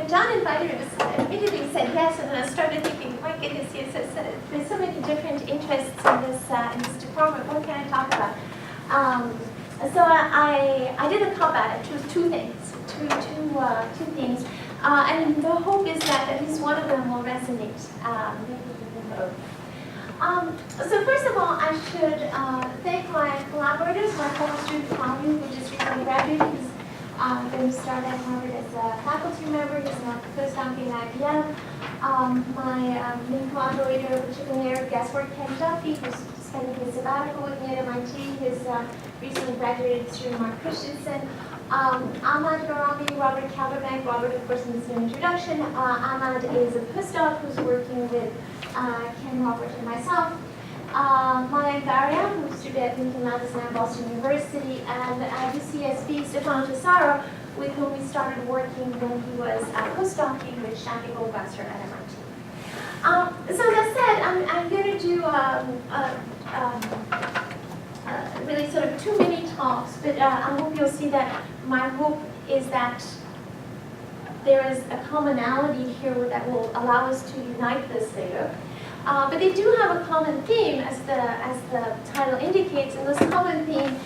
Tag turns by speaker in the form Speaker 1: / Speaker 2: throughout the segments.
Speaker 1: when John invited me, I immediately said yes, and then I started thinking, my goodness, yes, there's so many different interests in this department. What can I talk about? So I did a cop-out. I chose two things, two things, and the hope is that at least one of them will resonate. So first of all, I should thank my collaborators, my former student Fano, who just recently graduated. He's going to start at Harvard as a faculty member. He's now a postdoc in IBM. My main collaborator, particularly guesswork, Ken Duffy, who's spending his sabbatical with me at MIT. His recently graduated student Mark Christensen. Ahmad Garami, Robert Calderbank. Robert, of course, in his new introduction. Ahmad is a postdoc who's working with Ken, Robert, and myself. Maya Garia, who studied at Lincoln Madison and Boston University, and UCSB Stefano Tesaro, with whom we started working when he was postdocing with Shanti Goldwasser at MIT. So that said, I'm going to do really sort of too many talks, but I hope you'll see that my hope is that there is a commonality here that will allow us to unite this later. But they do have a common theme, as the title indicates, and this common theme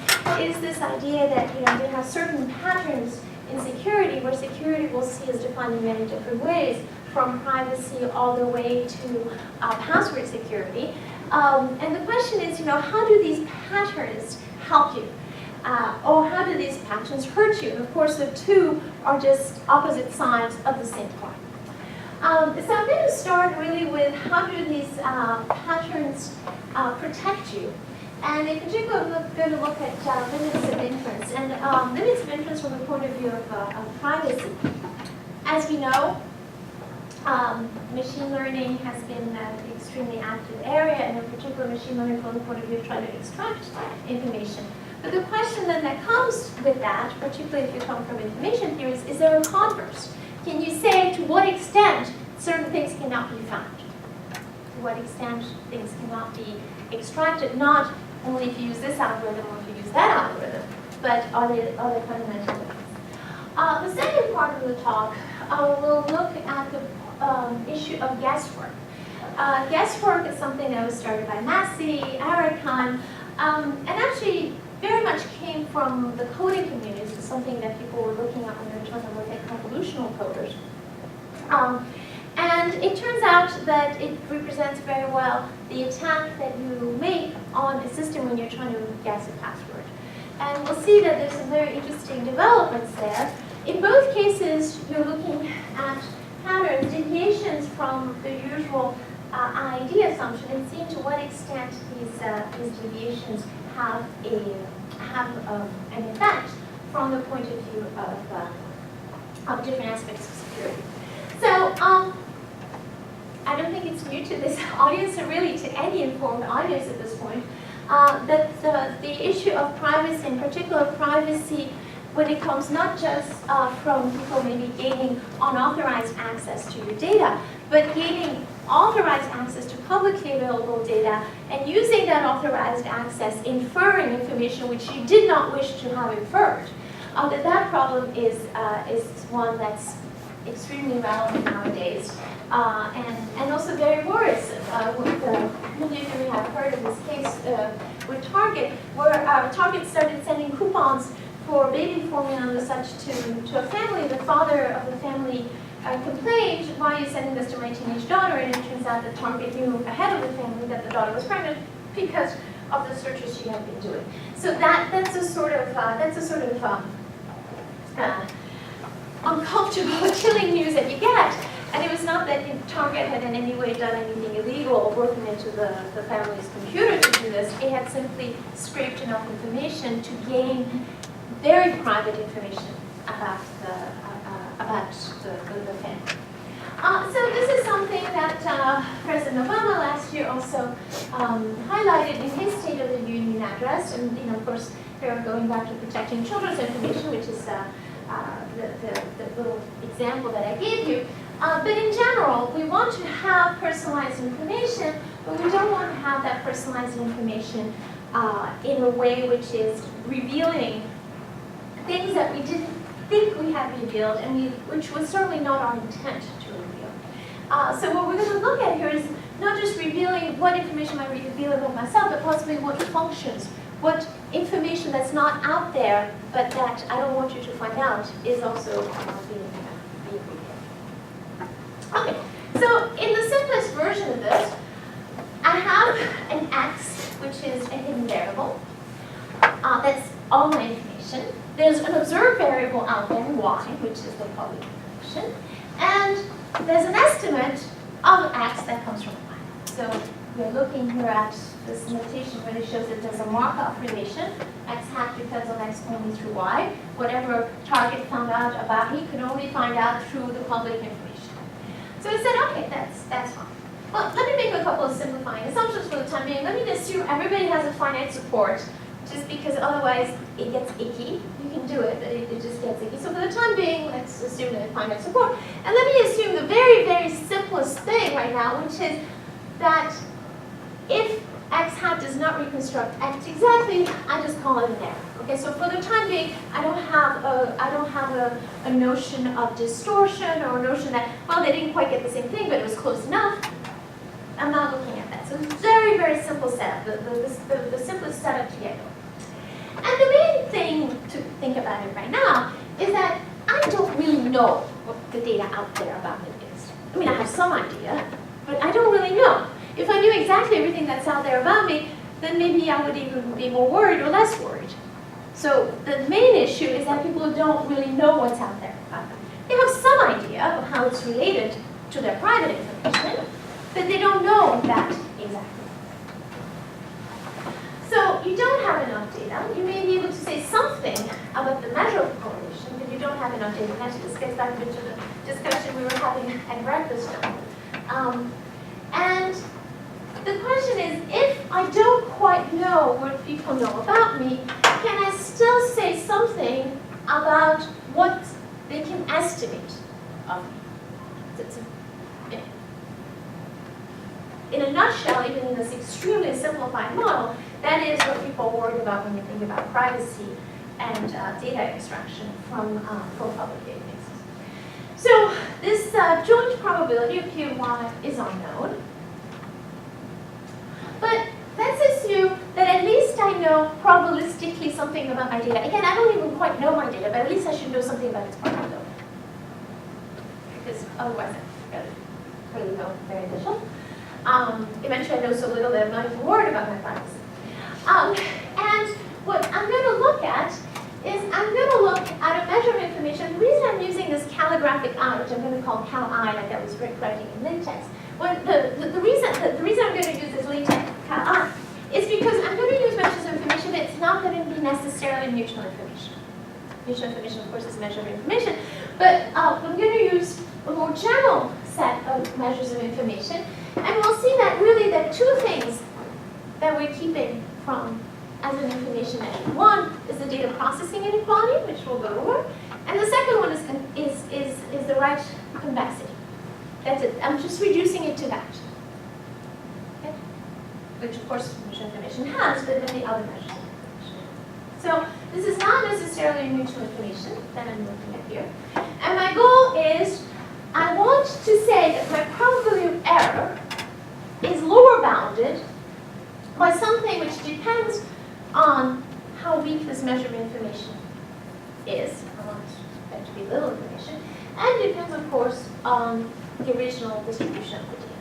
Speaker 1: is this idea that they have certain patterns in security, where security we'll see is defined in many different ways, from privacy all the way to password security. And the question is, how do these patterns help you? Or how do these patterns hurt you? And of course, the two are just opposite sides of the same coin. So I'm going to start really with how do these patterns protect you. And in particular, I'm going to look at limits of inference. And limits of inference from the point of view of privacy. As we know, machine learning has been an extremely active area, and in particular machine learning from the point of view of trying to extract information. But the question then that comes with that, particularly if you come from information theories, is there a converse? Can you say to what extent certain things cannot be found? To what extent things cannot be extracted, not only if you use this algorithm or if you use that algorithm, but are there fundamental things? The second part of the talk will look at the issue of guesswork. Guesswork is something that was started by Massey, Arakan, and actually very much came from the coding community. This is something that people were looking at when they were trying to look at convolutional coders. And it turns out that it represents very well the attack that you make on a system when you're trying to guess a password. And we'll see that there's some very interesting developments there. In both cases, you're looking at patterns, deviations from the usual ID assumption, and seeing to what extent these deviations have an effect from the point of view of different aspects of security. So I don't think it's new to this audience, or really to any informed audience at this point, that the issue of privacy, in particular privacy, when it comes not just from people maybe gaining unauthorized access to your data, but gaining authorized access to publicly available data and using that authorized access, inferring information which you did not wish to have inferred, that problem is one that's extremely relevant nowadays, and also very worrisome. Many of you have heard of this case with Target, where Target started sending coupons for baby formula and such to a family. The father of the family complained, why are you sending this to my teenage daughter? And it turns out that Target knew ahead of the family that the daughter was pregnant because of the searches she had been doing. So that's a sort of uncomfortable, chilling news that you get. And it was not that Target had in any way done anything illegal or broken into the family's computer to do this. It had simply scraped enough information to gain very private information about the family. So this is something that President Obama last year also highlighted in his State of the Union address. And of course, they were going back to protecting children's information, which is the little example that I gave you. But in general, we want to have personalized information, but we don't want to have that personalized information in a way which is revealing things that we didn't think we have revealed, and which was certainly not our intent to reveal. So what we're going to look at here is not just revealing what information I reveal about myself, but possibly what functions, what information that's not out there, but that I don't want you to find out is also being revealed. Okay, so in the simplest version of this, I have an x, which is a hidden variable. That's all my information. There's an observed variable out there, y, which is the public information. And there's an estimate of x that comes from y. So we're looking here at this notation really shows that there's a Markov relation. X hat depends on x only through y. Whatever target found out about me could only find out through the public information. So we said, okay, that's fine. Well, let me make a couple of simplifying assumptions for the time being. Let me assume everybody has a finite support, just because otherwise it gets icky. You can do it, but it just gets icky. So for the time being, let's assume that finite support. And let me assume the very, very simplest thing right now, which is that if x hat does not reconstruct x exactly, I just call it an error. Okay, so for the time being, I don't have a notion of distortion or a notion that, well, they didn't quite get the same thing, but it was close enough. I'm not looking at that. So it's very, very simple setup, the simplest setup to get going. And the main thing to think about it right now is that I don't really know what the data out there about it is. I mean, I have some idea, but I don't really know. If I knew exactly everything that's out there about me, then maybe I would even be more worried or less worried. So the main issue is that people don't really know what's out there about them. They have some idea of how it's related to their private information, but they don't know that exactly. So you don't have enough data. You may be able to say something about the measure of correlation, but you don't have enough data. And actually, this gets back to the discussion we were having at breakfast. And the question is, if I don't quite know what people know about me, can I still say something about what they can estimate of me? In a nutshell, even in this extremely simplified model, that is what people are worried about when you think about privacy and data extraction from public databases. So this joint probability of P of Y is unknown. But let's assume that at least I know probabilistically something about my data. Again, I don't even quite know my data, but at least I should know something about its probability. Because otherwise I really know very little. Eventually I know so little that I'm not even worried about my privacy. And what I'm going to look at is I'm going to look at a measure of information. The reason I'm using this calligraphic I, which I'm going to call cal I, like I was writing in LaTeX, the reason I'm going to use this LaTeX cal I is because I'm going to use measures of information, but it's not going to be necessarily mutual information. Mutual information, of course, is a measure of information. But I'm going to use a more general set of measures of information. And we'll see that really there are two things that we're keeping from as an information measure. One is the data processing inequality, which we'll go over. And the second one is the right convexity. That's it. I'm just reducing it to that. Okay? Which, of course, mutual information has, but then the other measures of information. So this is not necessarily mutual information that I'm looking at here. And my goal is I want to say that my probability of error is lower bounded by something which depends on how weak this measure of information is. I want that to be little information. And it depends, of course, on the original distribution of the data.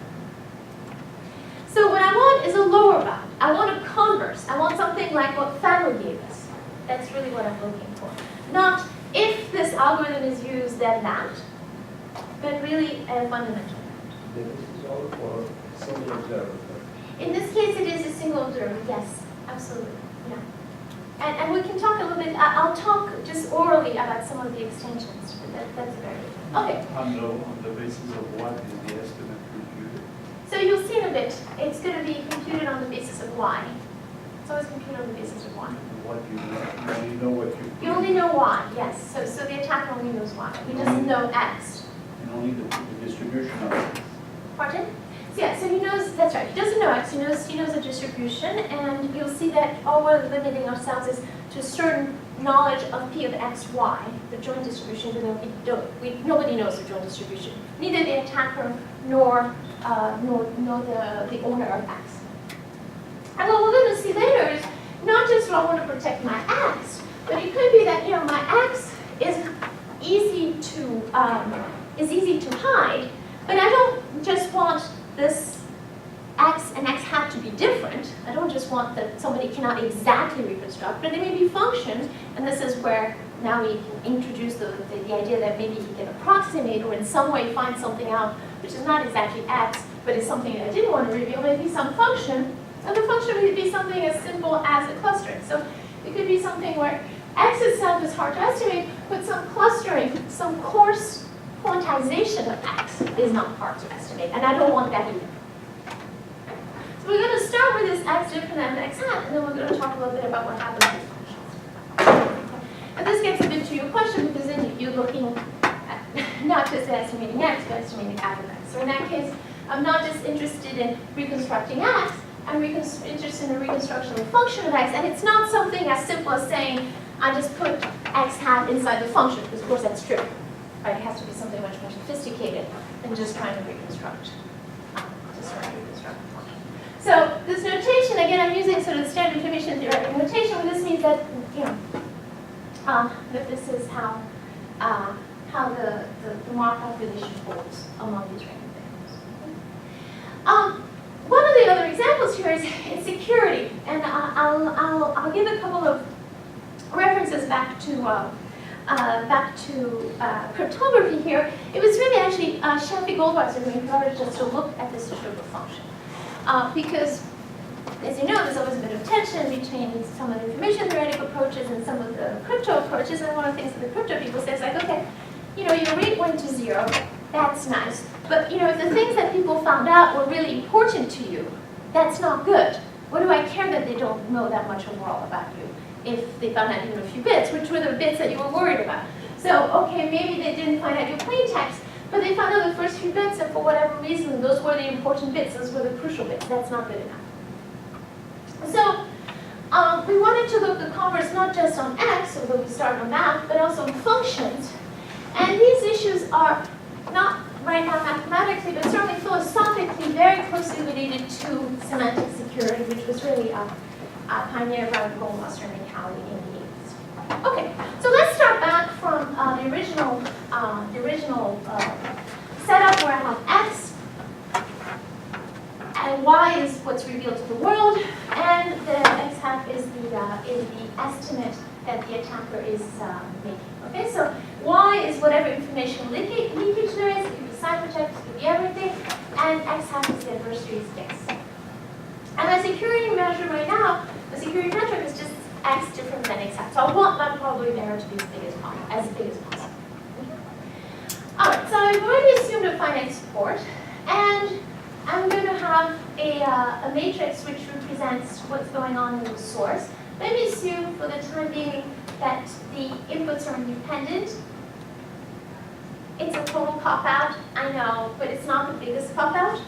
Speaker 1: So what I want is a lower bound. I want a converse. I want something like what Fano gave us. That's really what I'm looking for. Not if this algorithm is used, then that, but really a fundamental bound.
Speaker 2: This is all for single observer.
Speaker 1: In this case, it is a single observer, yes, absolutely, yeah. And we can talk a little bit, I'll talk just orally about some of the extensions, but that's very good. Okay.
Speaker 3: On the basis of what is the estimate computed?
Speaker 1: So you'll see in a bit, it's going to be computed on the basis of y. It's always computed on the basis of y.
Speaker 3: What you only know what
Speaker 1: You only know y, yes. So the attacker only knows y. He doesn't know x.
Speaker 3: and only the distribution of it.
Speaker 1: Pardon? So yeah, so he knows, that's right, he doesn't know x, he knows the distribution, and you'll see that all we're limiting ourselves is to certain knowledge of P of x, y, the joint distribution, even though nobody knows the joint distribution, neither the attacker nor the owner of x. And what we're going to see later is not just do I want to protect my x, but it could be that my x is easy to hide, but I don't just want this x and x hat to be different. I don't just want that somebody cannot exactly reconstruct, but they may be functions, and this is where now we can introduce the idea that maybe he can approximate or in some way find something out which is not exactly x, but is something that I didn't want to reveal, maybe some function, and the function would be something as simple as a clustering. So it could be something where x itself is hard to estimate, but some clustering, some coarse quantization of x is not hard to estimate, and I don't want that either. So we're going to start with this x different than x hat, and then we're going to talk a little bit about what happens with functions. And this gets a bit to your question, because then you're looking at not just estimating x, but estimating f of x. So in that case, I'm not just interested in reconstructing x, I'm interested in the reconstruction of a function of x, and it's not something as simple as saying, I just put x hat inside the function, because of course that's true. Right? It has to be something much more sophisticated than just trying to reconstruct. So this notation, again, I'm using sort of the standard information theoretic notation, where this means that that this is how the Markov relation holds among these random variables. One of the other examples here is in security, and I'll give a couple of references back to cryptography here. It was really actually Shafi Goldwasser who encouraged us to look at this issue of a function. Because, as you know, there's always a bit of tension between some of the information theoretic approaches and some of the crypto approaches. And one of the things that the crypto people say is like, okay, your rate went to 0, that's nice. But if the things that people found out were really important to you, that's not good. What do I care that they don't know that much overall about you if they found out even a few bits, which were the bits that you were worried about? So, okay, maybe they didn't find out your plain text, but they found out the first few bits, and for whatever reason, those were the important bits, those were the crucial bits. That's not good enough. So we wanted to look the converse not just on x, although we start on that, but also on functions. And these issues are not right now mathematically, but certainly philosophically very closely related to semantic security, which was really pioneered by Goldwasser and inequality in the 80s. Okay, so let's start back from the original setup where I have x, and y is what's revealed to the world, and the x hat is the estimate that the attacker is making. Okay, so y is whatever information leakage there is. It could be ciphertext, it could be everything, and x hat is the adversary's guess. And the security measure right now, the security metric is just x different than x hat. So I want that probability error to be as big as possible. All right, so I've already assumed a finite support, and I'm going to have a matrix which represents what's going on in the source. Let me assume for the time being that the inputs are independent. It's a total cop-out, I know, but it's not the biggest cop-out.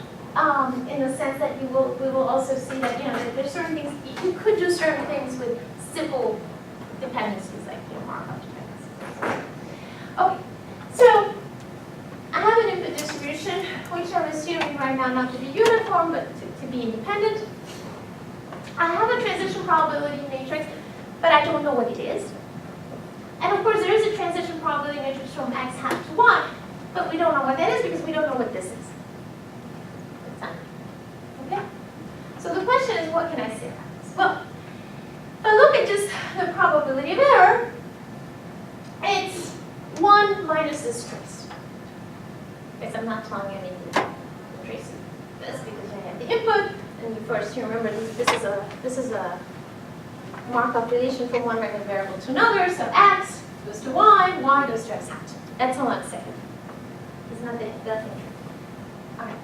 Speaker 1: In the sense that we will also see that that there's certain things you could do certain things with simple dependencies like Markov dependencies. Okay, so I have an input distribution which I'm assuming right now not to be uniform but to be independent. I have a transition probability matrix, but I don't know what it is. And of course there is a transition probability matrix from x hat to y, but we don't know what that is because we don't know what this is. Okay? So the question is, what can I say about this? Well, if I look at just the probability of error, it's 1 minus this trace. Because I'm not telling you I need to trace this because I have the input, and first you remember this is a Markov relation from one random variable to another, so x goes to y goes to x hat. That's all I'm saying. It's nothing tricky. All right.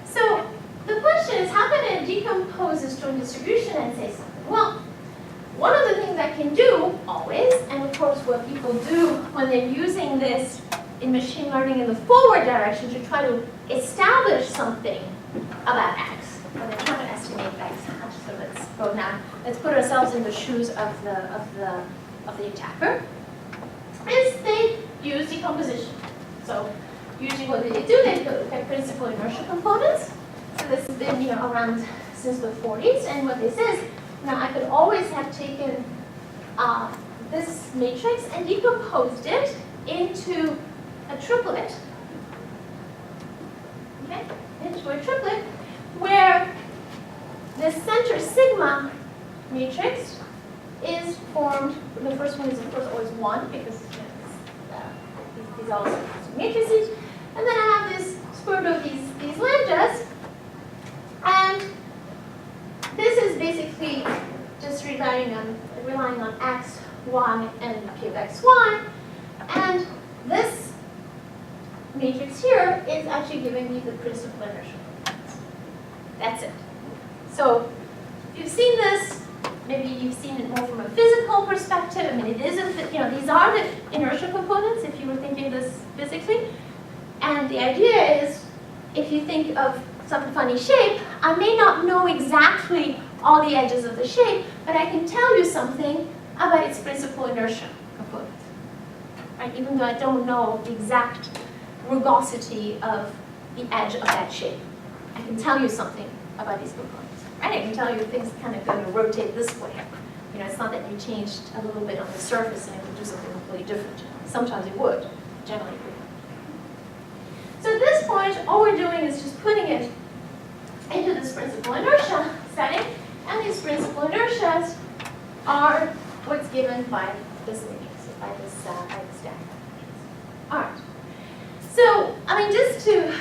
Speaker 1: So the question is, how can I decompose this joint distribution and say something? Well, one of the things I can do always, and of course what people do when they're using this in machine learning in the forward direction to try to establish something about x, when they're trying to estimate x hat. So let's go now. Let's put ourselves in the shoes of the of the attacker is they use decomposition. So usually what do? They look at principal inertia components. So this has been around since the 40s, and what this is, now I could always have taken this matrix and decomposed it into a triplet. Okay, into a triplet where the center sigma matrix is formed. The first one is of course always 1 because these are also matrices, and then I have this square root of these lambdas, and this is basically just relying on x, y, and p of x, y, and this matrix here is actually giving me the principal inertia. That's it. So you've seen this. Maybe you've seen it more from a physical perspective. I mean, it isn't, these are the inertia components if you were thinking this physically. And the idea is, if you think of some funny shape, I may not know exactly all the edges of the shape, but I can tell you something about its principal inertia component. Right? Even though I don't know the exact rugosity of the edge of that shape, I can tell you something about these components. Right? I can tell you things kind of going to rotate this way. It's not that you changed a little bit on the surface and it would do something completely different. Sometimes it would, generally it would. So at this point, all we're doing is just putting it into this principal inertia setting, and these principal inertias are what's given by this matrix, by this stack. All right. So, I mean, just to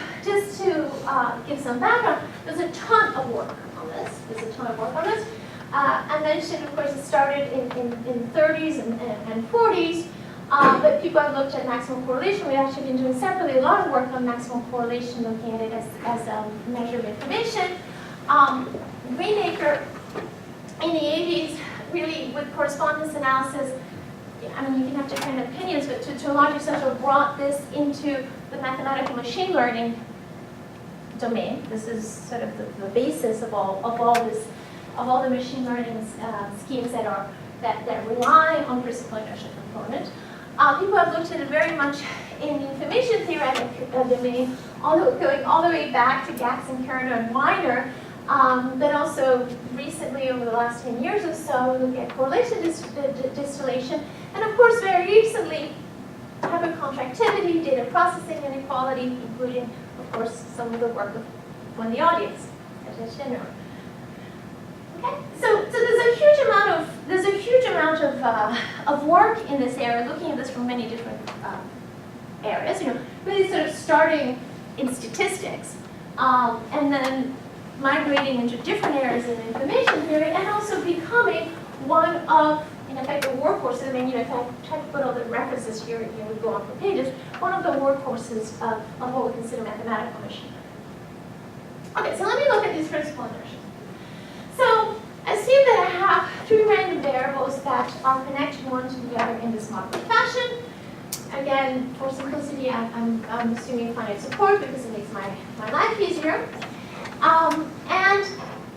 Speaker 1: give some background, there's a ton of work on this. I mentioned, of course, it started in 30s and 40s, but people have looked at maximum correlation. We've actually been doing separately a lot of work on maximum correlation, looking at it as a measure of information. Greenacre in the 80s, really with correspondence analysis, I mean, you can have different opinions, but to a large extent, sort of brought this into the mathematical machine learning domain. This is sort of the basis of all the machine learning schemes that rely on principal inertia component. People have looked at it very much in the information theoretic domain, going all the way back to Gaxon, Kerner, and Weiner, but also recently, over the last 10 years or so, we look at correlation distillation, and of course, very recently, hypercontractivity, data processing inequality, including, of course, some of the work of one of the audience, as I know. Okay, so there's a huge amount of work in this area, looking at this from many different areas. Really sort of starting in statistics, and then migrating into different areas in information theory, and also becoming one of, in effect, the workhorses. I mean, if I try to put all the references here, it would go on for pages. One of the workhorses of what we consider mathematical machine learning. Okay, so let me look at these principal inertias. So assume that I have three random variables that are connected one to the other in this Markov fashion. Again, for simplicity, I'm assuming finite support because it makes my life easier. And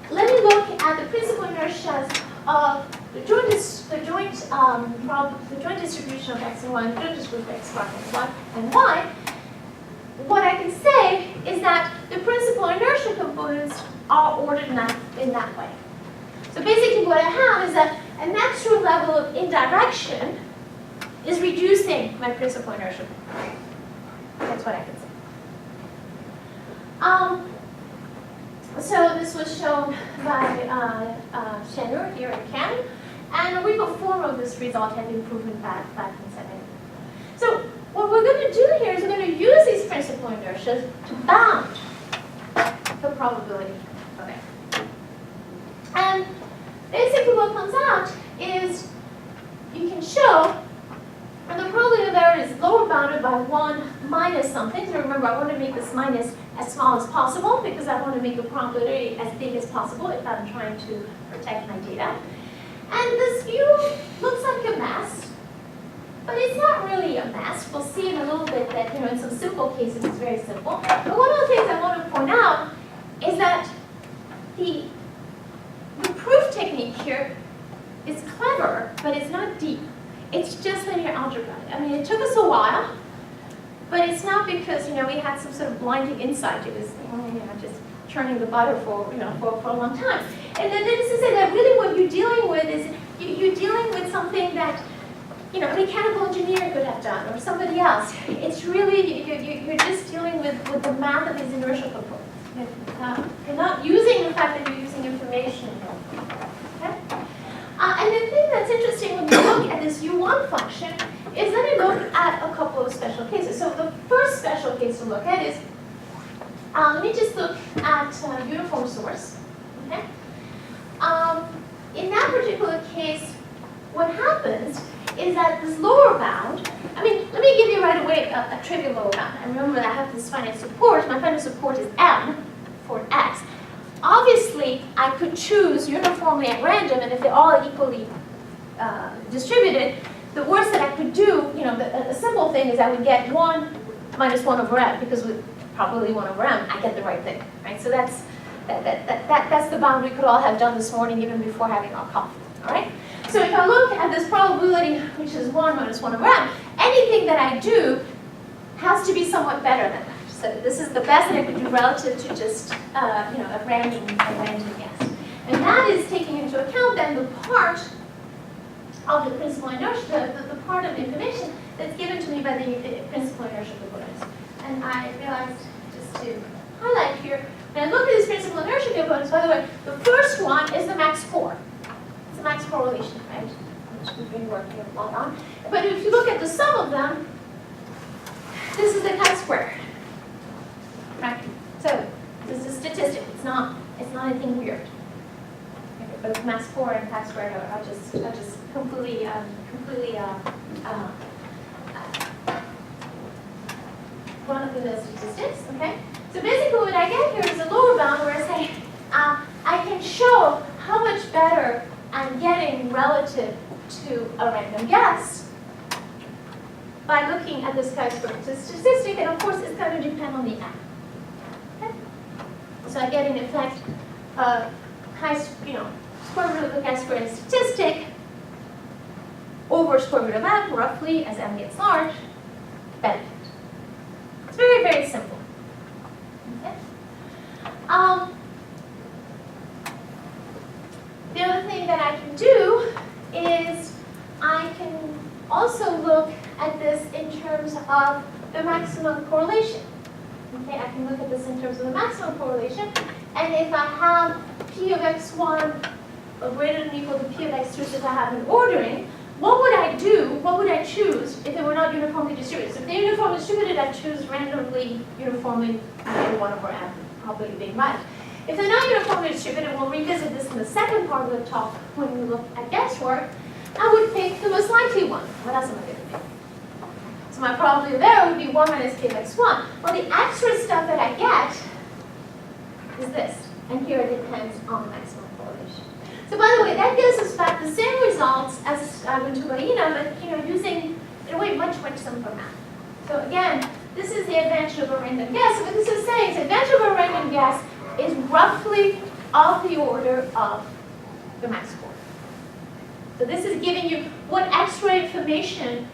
Speaker 1: let me look at the principal inertias of the joint distribution of x and y, and the joint distribution of x bar and y. What I can say is that the principal inertia components are ordered in that way. So basically what I have is that a natural level of indirection is reducing my principal inertia. That's what I can say. So this was shown by Chenur here in Cannes, and a real form of this result had been proven back in 70. So what we're going to do here is we're going to use these principal inertias to bound the probability of it. And basically what comes out is you can show and the probability of error is lower bounded by 1 minus something. So remember, I want to make this minus as small as possible because I want to make the probability as big as possible if I'm trying to protect my data. And this view looks like a mess, but it's not really a mess. We'll see in a little bit that in some simple cases it's very simple. But one of the things I want to point out is that the proof technique here is clever, but it's not deep. It's just linear algebra. I mean, it took us a while, but it's not because, we had some sort of blinding insight. It was, just churning the butter for, for a long time. And then this is to say that really what you're dealing with is, you're dealing with something that, a mechanical engineer could have done, or somebody else. It's really, you're just dealing with the math of these inertial components. You're not using the fact that you're using information. Okay? And the thing that's interesting when you look at this U1 function is let me look at a couple of special cases. So the first special case to look at is, let me just look at uniform source. Okay? In that particular case, what happens is that this lower bound, let me give you right away a trivial lower bound. And remember that I have this finite support. My finite support is M for x. Obviously, I could choose uniformly at random, and if they're all equally distributed, the worst that I could do, a simple thing is I would get 1 minus 1 over m, because with probably 1 over m, I get the right thing, right? So that's the bound we could all have done this morning, even before having our coffee, all right? So if I look at this probability, which is 1 minus 1 over m, anything that I do has to be somewhat better than that. So this is the best that I could do relative to just, a random guess. And that is taking into account then the part of the principal inertia, the part of the information that's given to me by the principal inertial components. And I realized, just to highlight here, when I look at these principal inertial components, by the way, the first one is the max core. It's a max correlation, right? Which we've been working a lot on. But if you look at the sum of them, this is the chi-square. Right? So this is statistic. It's not anything weird. Okay, both mass core and chi-square are just completely run of the statistics. Okay. So basically, what I get here is a lower bound where I say I can show how much better I'm getting relative to a random guess by looking at this chi-square statistic, and of course, it's going to depend on the m. So I get in effect, square root of the chi-square in statistic over square root of m, roughly, as m gets large, benefit. It's very, very simple. Okay? The other thing that I can do is I can also look at this in terms of the maximum correlation. Okay, I can look at this in terms of the maximum correlation, and if I have p of x1 greater than or equal to p of x2, so if I have an ordering, what would I do, what would I choose if they were not uniformly distributed? So if they're uniformly distributed, I choose randomly, uniformly, 1 over m, probably being right. If they're not uniformly distributed, we'll revisit this in the second part of the talk when we look at guesswork, I would pick the most likely one. What else am I going to pick? So my probability there would be 1 minus k of x1. Well, the extra stuff that I get is this. And here it depends on the maximum correlation. So by the way, that gives us back the same results as Venturina, but using, in a way, much simpler math. So again, this is the advantage of a random guess. So what this is saying is the advantage of a random guess is roughly of the order of the max score. So this is giving you what extra information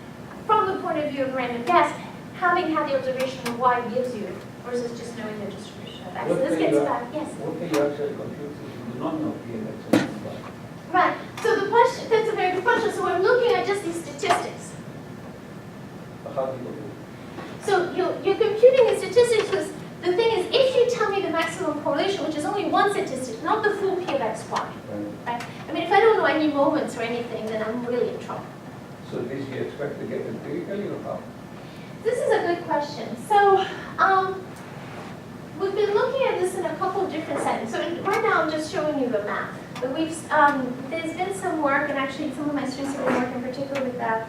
Speaker 1: from the point of view of random guess, having had the observation of y gives you, versus just knowing the distribution of x. So this gets back, yes?
Speaker 3: What can you actually compute if you do not know p and x?
Speaker 1: Right. So the question, that's a very good question. So we're looking at just these statistics.
Speaker 3: How do you do it?
Speaker 1: So you're computing the statistics because the thing is, if you tell me the maximum correlation, which is only one statistic, not the full p of xy, right? I mean, if I don't know any moments or anything, then I'm really in trouble.
Speaker 3: So this you expect to get empirically or how?
Speaker 1: This is a good question. So we've been looking at this in a couple of different settings. So right now I'm just showing you the math. But there's been some work, and actually some of my students have been working particularly with that.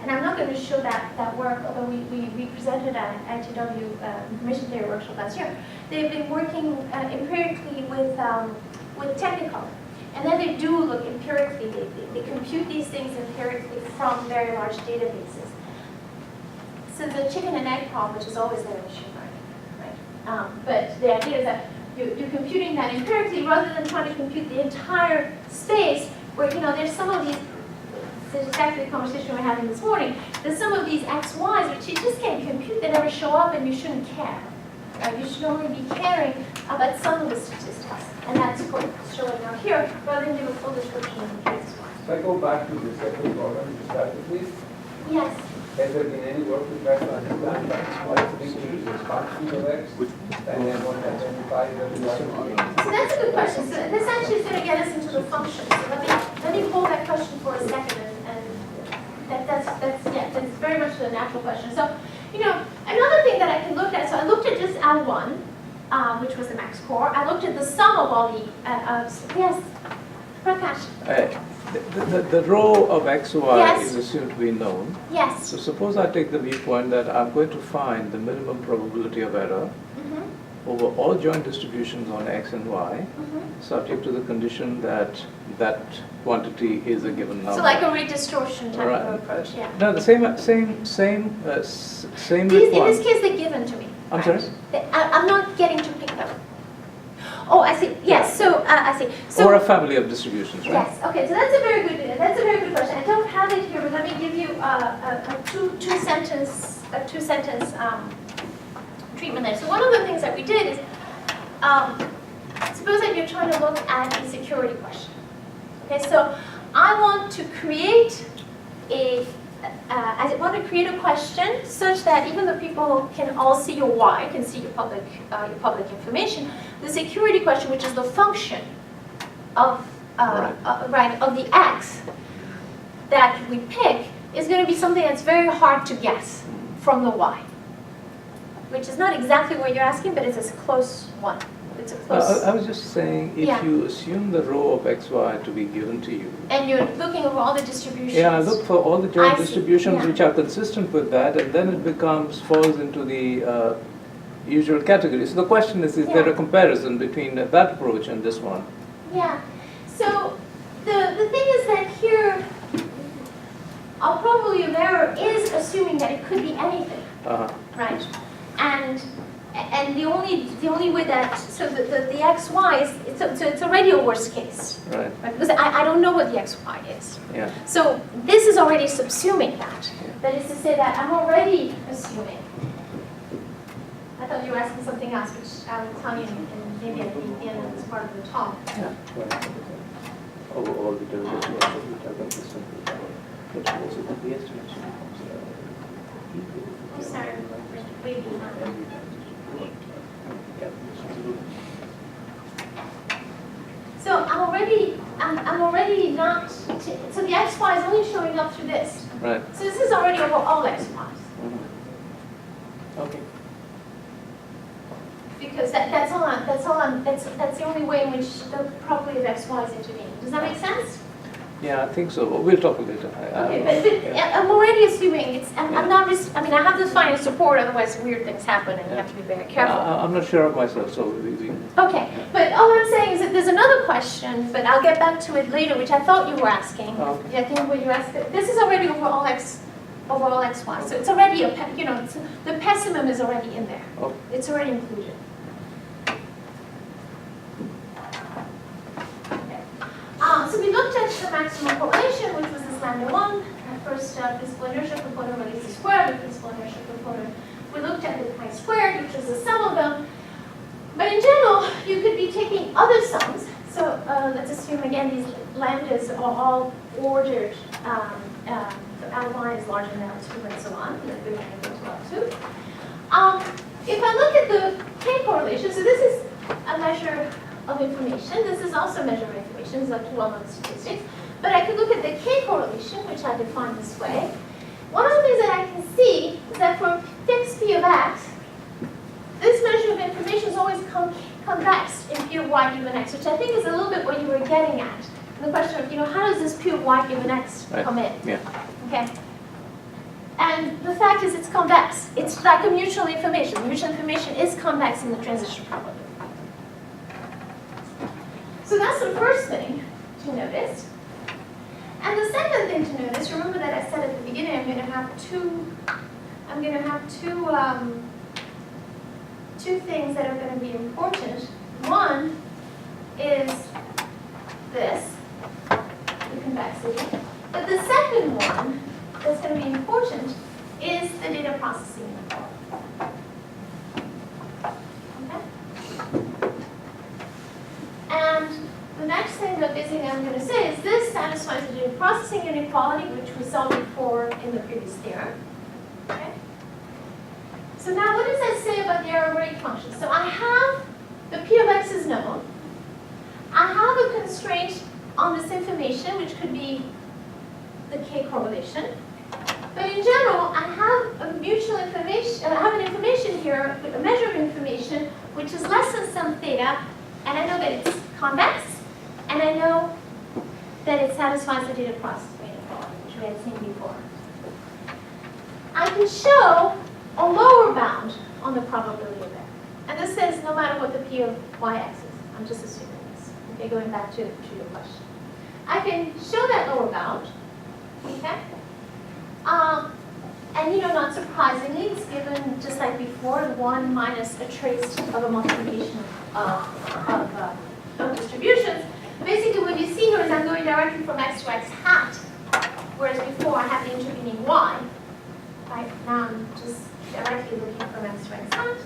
Speaker 1: And I'm not going to show that work, although we presented at ITW information theory workshop last year. They've been working empirically with technical. And then they do look empirically. They compute these things empirically from very large databases. So the chicken and egg problem, which is always there in machine learning, right? But the idea is that you're computing that empirically rather than trying to compute the entire space where, there's some of these is exactly the conversation we're having this morning. There's some of these xy's which you just can't compute, they never show up, and you shouldn't care. Right? You should only be caring about some of the statistics. And that's what's showing out here, rather than give a full description of the case.
Speaker 2: So I go back to the second problem to start with.
Speaker 1: Yes.
Speaker 2: Has there been any work to try to understand what the is function of x, and then what identifies
Speaker 1: So that's a good question. So this actually is going to get us into the function. So let me hold that question for a second, and that's very much the natural question. So, another thing that I can look at. So I looked at just L1, which was the max core. I looked at the sum of all the yes, Prakash.
Speaker 4: The row of xy
Speaker 1: Yes.
Speaker 4: is assumed to be known.
Speaker 1: Yes.
Speaker 4: So suppose I take the viewpoint that I'm going to find the minimum probability of error over all joint distributions on x and y, subject to the condition that that quantity is a given number.
Speaker 1: So like a rate-distortion type of approach, yeah.
Speaker 4: No, the same
Speaker 1: In this
Speaker 4: requirement.
Speaker 1: case, they're given to me.
Speaker 4: I'm
Speaker 1: right?
Speaker 4: sorry?
Speaker 1: I'm not getting to pick them. Oh, I see. Yes. So I see. So
Speaker 4: Or a family of distributions, right?
Speaker 1: yes. Okay. So that's a very good question. I don't have it here, but let me give you a two sentence treatment there. So one of the things that we did is, suppose that you're trying to look at a security question. Okay. So I want to create I want to create a question such that even though people can all see your y, can see your public information, the security question, which is the function of of the x that we pick, is going to be something that's very hard to guess from the y, which is not exactly what you're asking, but it's a close one. It's a close.
Speaker 4: I was just saying, if you assume the row of xy to be given to you,
Speaker 1: and you're looking over all the distributions.
Speaker 4: yeah, I look for all the joint
Speaker 1: I see,
Speaker 4: distributions
Speaker 1: yeah.
Speaker 4: which are consistent with that, and then it falls into the usual category. So the question is there a comparison between that approach and this one?
Speaker 1: Yeah. So the thing is that here, our probability of error is assuming that it could be anything, right? And the only way that the xy is it's already a worst case,
Speaker 4: Right.
Speaker 1: Because I don't know what the xy is.
Speaker 4: Yeah.
Speaker 1: So this is already subsuming that. That is to say that I'm already assuming. I thought you were asking something else, which I will tell you in maybe at the end of this part of the talk.
Speaker 4: Yeah. Over all the derivatives which are consistent with that. But also the estimation
Speaker 1: I'm sorry, maybe not. So I'm already not. So the xy is only showing up through this.
Speaker 4: Right.
Speaker 1: So this is already over all xy's.
Speaker 4: Okay.
Speaker 1: Because that's the only way in which the probability of xy is intervening. Does that make sense?
Speaker 4: Yeah, I think so. We'll talk later.
Speaker 1: Okay, but I'm already assuming I'm not. I mean, I have to find support, otherwise weird things happen, and you have to be very careful.
Speaker 4: I'm not sure of myself, so we
Speaker 1: Okay, but all I'm saying is that there's another question, but I'll get back to it later, which I thought you were asking.
Speaker 4: Okay.
Speaker 1: I think what you asked. This is already over all xy, so it's already the pessimum is already in there.
Speaker 4: Okay.
Speaker 1: It's already included. So we looked at the maximum correlation, which was this lambda 1. At first, principal inertia component released the square, the principal inertia component. We looked at the chi-squared, which was the sum of them. But in general, you could be taking other sums. So let's assume, again, these lambdas are all ordered. So L1 is larger than L2 and so on. That we might go to L2. If I look at the K correlation, so this is a measure of information. This is also a measure of information. It's like two well-known statistics. But I could look at the K correlation, which I define this way. One of the things that I can see is that for fixed P of X, this measure of information is always convex in P of Y given X, which I think is a little bit what you were getting at. The question of, how does this P of Y given X come in?
Speaker 4: Yeah.
Speaker 1: Okay. And the fact is it's convex. It's like a mutual information. The mutual information is convex in the transition probability. So that's the first thing to notice. And the second thing to notice, remember that I said at the beginning I'm going to have two things that are going to be important. One is this, the convexity. But the second one that's going to be important is the data processing inequality. Okay? And the next thing that basically I'm going to say is this satisfies the data processing inequality, which we saw before in the previous theorem. Okay? So now what does that say about the error rate function? So I have the P of x is known. I have a constraint on this information, which could be the K correlation. But in general, I have a mutual information, I have an information here, a measure of information, which is less than some theta, and I know that it's convex, and I know that it satisfies the data processing inequality, which we had seen before. I can show a lower bound on the probability of error. And this says no matter what the P of yx is. I'm just assuming this. Okay, going back to your question. I can show that lower bound. Okay? And not surprisingly, it's given just like before, 1 minus a trace of a multiplication of distributions. Basically, what you see here is I'm going directly from x to x hat, whereas before I had the intervening y. Right? Now I'm just directly looking from x to x hat.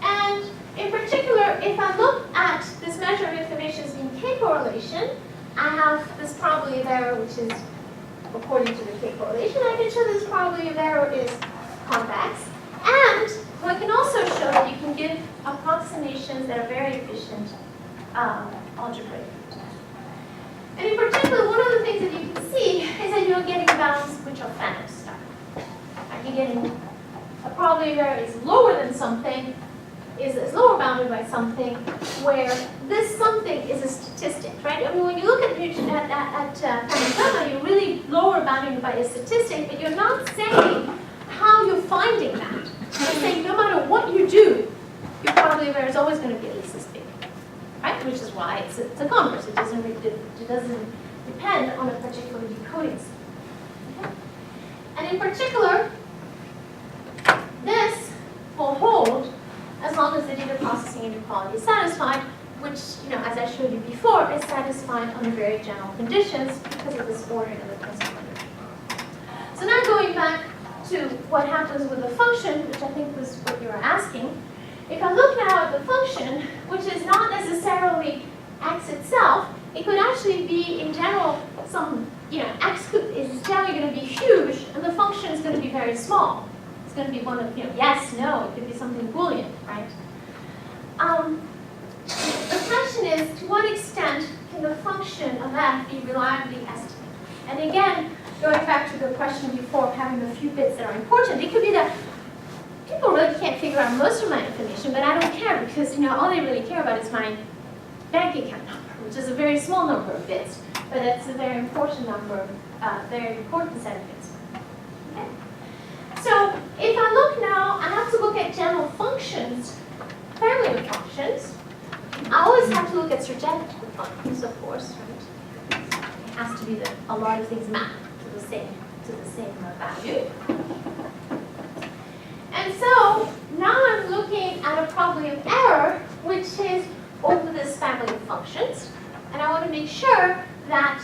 Speaker 1: And in particular, if I look at this measure of information as being K correlation, I have this probability of error, which is according to the K correlation. I can show this probability of error is convex. And I can also show that you can give approximations that are very efficient algebraically. And in particular, one of the things that you can see is that you're getting bounds which are Fano style. You're getting a probability of error is lower than something, is lower bounded by something, where this something is a statistic, right? I mean, when you look at Fano, you're really lower bounding by a statistic, but you're not saying how you're finding that. You're saying no matter what you do, your probability of error is always going to be at least this big, right? Which is why it's a converse. It doesn't depend on a particular decoding scheme. Okay? And in particular, this will hold as long as the data processing inequality is satisfied, which, as I showed you before, is satisfied under very general conditions because of this ordering of the principal energy. So now going back to what happens with the function, which I think was what you were asking. If I look now at the function, which is not necessarily x itself, it could actually be, in general, some, x is generally going to be huge, and the function is going to be very small. It's going to be one of, yes, no, it could be something Boolean, right? The question is, to what extent can the function of f be reliably estimated? And again, going back to the question before of having a few bits that are important, it could be that people really can't figure out most of my information, but I don't care because, all they really care about is my bank account number, which is a very small number of bits, but that's a very important number, very important set of bits. Okay? So if I look now, I have to look at general functions, family of functions. I always have to look at surjective functions, of course, right? It has to be that a lot of things map to the same value. And so now I'm looking at a probability of error, which is over this family of functions. And I want to make sure that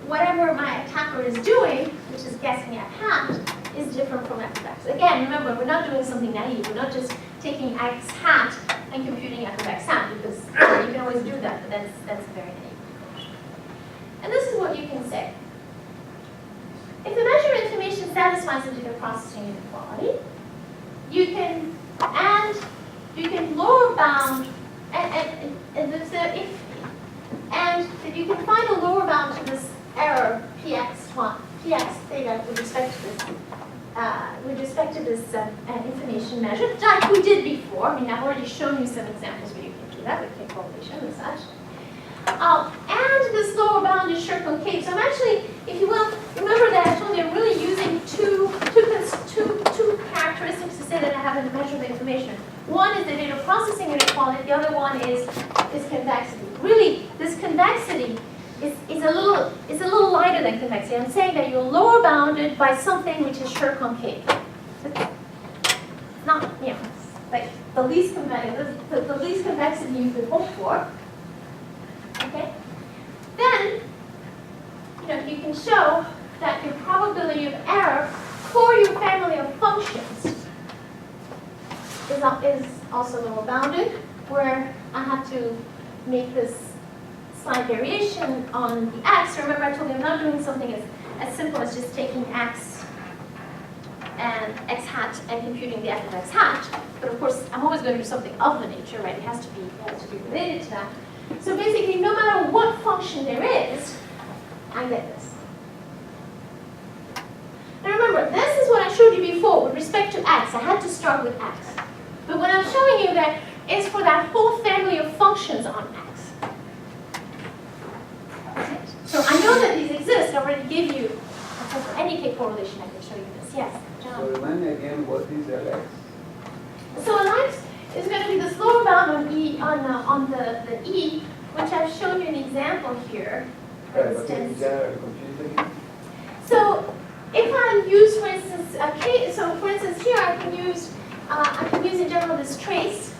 Speaker 1: whatever my attacker is doing, which is guessing at hat, is different from f of x. Again, remember, we're not doing something naive. We're not just taking x hat and computing f of x hat, because you can always do that, but that's very naive approach. And this is what you can say. If the measure of information satisfies the data processing inequality, you can lower bound, and if you can find a lower bound to this error px theta with respect to this information measure, like we did before. I mean, I've already shown you some examples where you can do that with K correlation and such. And this lower bound is sure concave. So I'm actually, if you will, remember that I told you I'm really using two characteristics to say that I have a measure of information. One is the data processing inequality. The other one is convexity. Really, this convexity is a little lighter than convexity. I'm saying that you're lower bounded by something which is sure concave. Not, like the least convexity you could hope for. Okay? Then, can show that your probability of error for your family of functions is also lower bounded, where I have to make this slight variation on the x. Remember, I told you I'm not doing something as simple as just taking x and x hat and computing the f of x hat. But of course, I'm always going to do something of the nature, right? It has to be related to that. So basically, no matter what function there is, I get this. Now remember, this is what I showed you before with respect to x. I had to start with x. But what I'm showing you that is for that whole family of functions on x. Okay. So I know that these exist. I already give you, for any K correlation, I can show you this. Yes, John?
Speaker 2: So remind me again, what is Lx?
Speaker 1: So Lx is going to be this lower bound on E on the E, which I've shown you an example here. For
Speaker 2: Right, but
Speaker 1: instance.
Speaker 2: in general, confusing.
Speaker 1: So if I use, for instance, a K, so for instance here I can use in general this trace.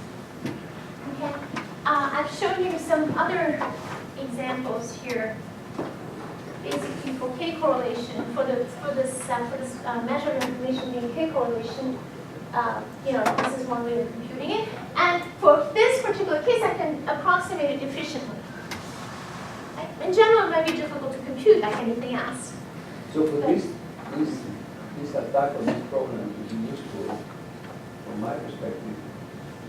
Speaker 1: Okay, I've shown you some other examples here. Basically for K correlation, for this measured information being K correlation, this is one way of computing it. And for this particular case, I can approximate it efficiently. Right? In general, it might be difficult to compute like anything else.
Speaker 2: So for this attack on this problem to be useful, from my perspective,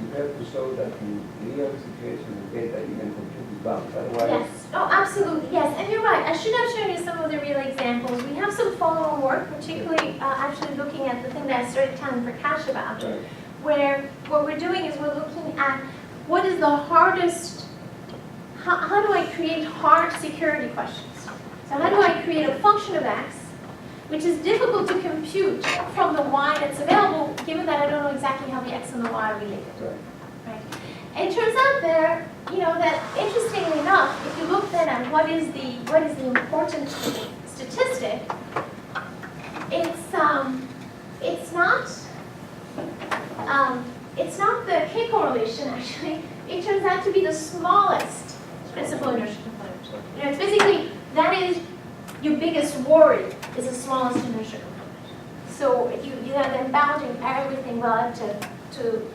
Speaker 2: you have to show that in real situation of data you can compute the bounds. Otherwise,
Speaker 1: Yes, oh absolutely, yes. And you're right, I should have shown you some of the real examples. We have some follow-on work, particularly actually looking at the thing that I started telling Prakash about,
Speaker 2: right.
Speaker 1: where what we're doing is we're looking at what is the hardest, how do I create hard security questions? So how do I create a function of x, which is difficult to compute from the y that's available, given that I don't know exactly how the x and the y are related.
Speaker 2: Right.
Speaker 1: Right. And it turns out there, that interestingly enough, if you look then at what is the important statistic, it's not the K correlation actually. It turns out to be the smallest principal inertia component. It's basically that is your biggest worry is the smallest inertia component. So you have them bounding everything relative to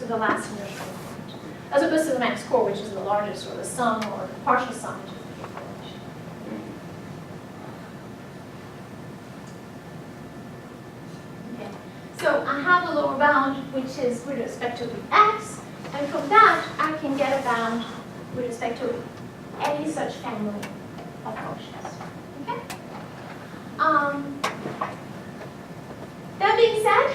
Speaker 1: the last inertia component, as opposed to the max core, which is the largest, or the sum, or the partial sum, which is the K correlation. Okay. So I have a lower bound, which is with respect to x, and from that I can get a bound with respect to any such family of functions. Okay. That being said,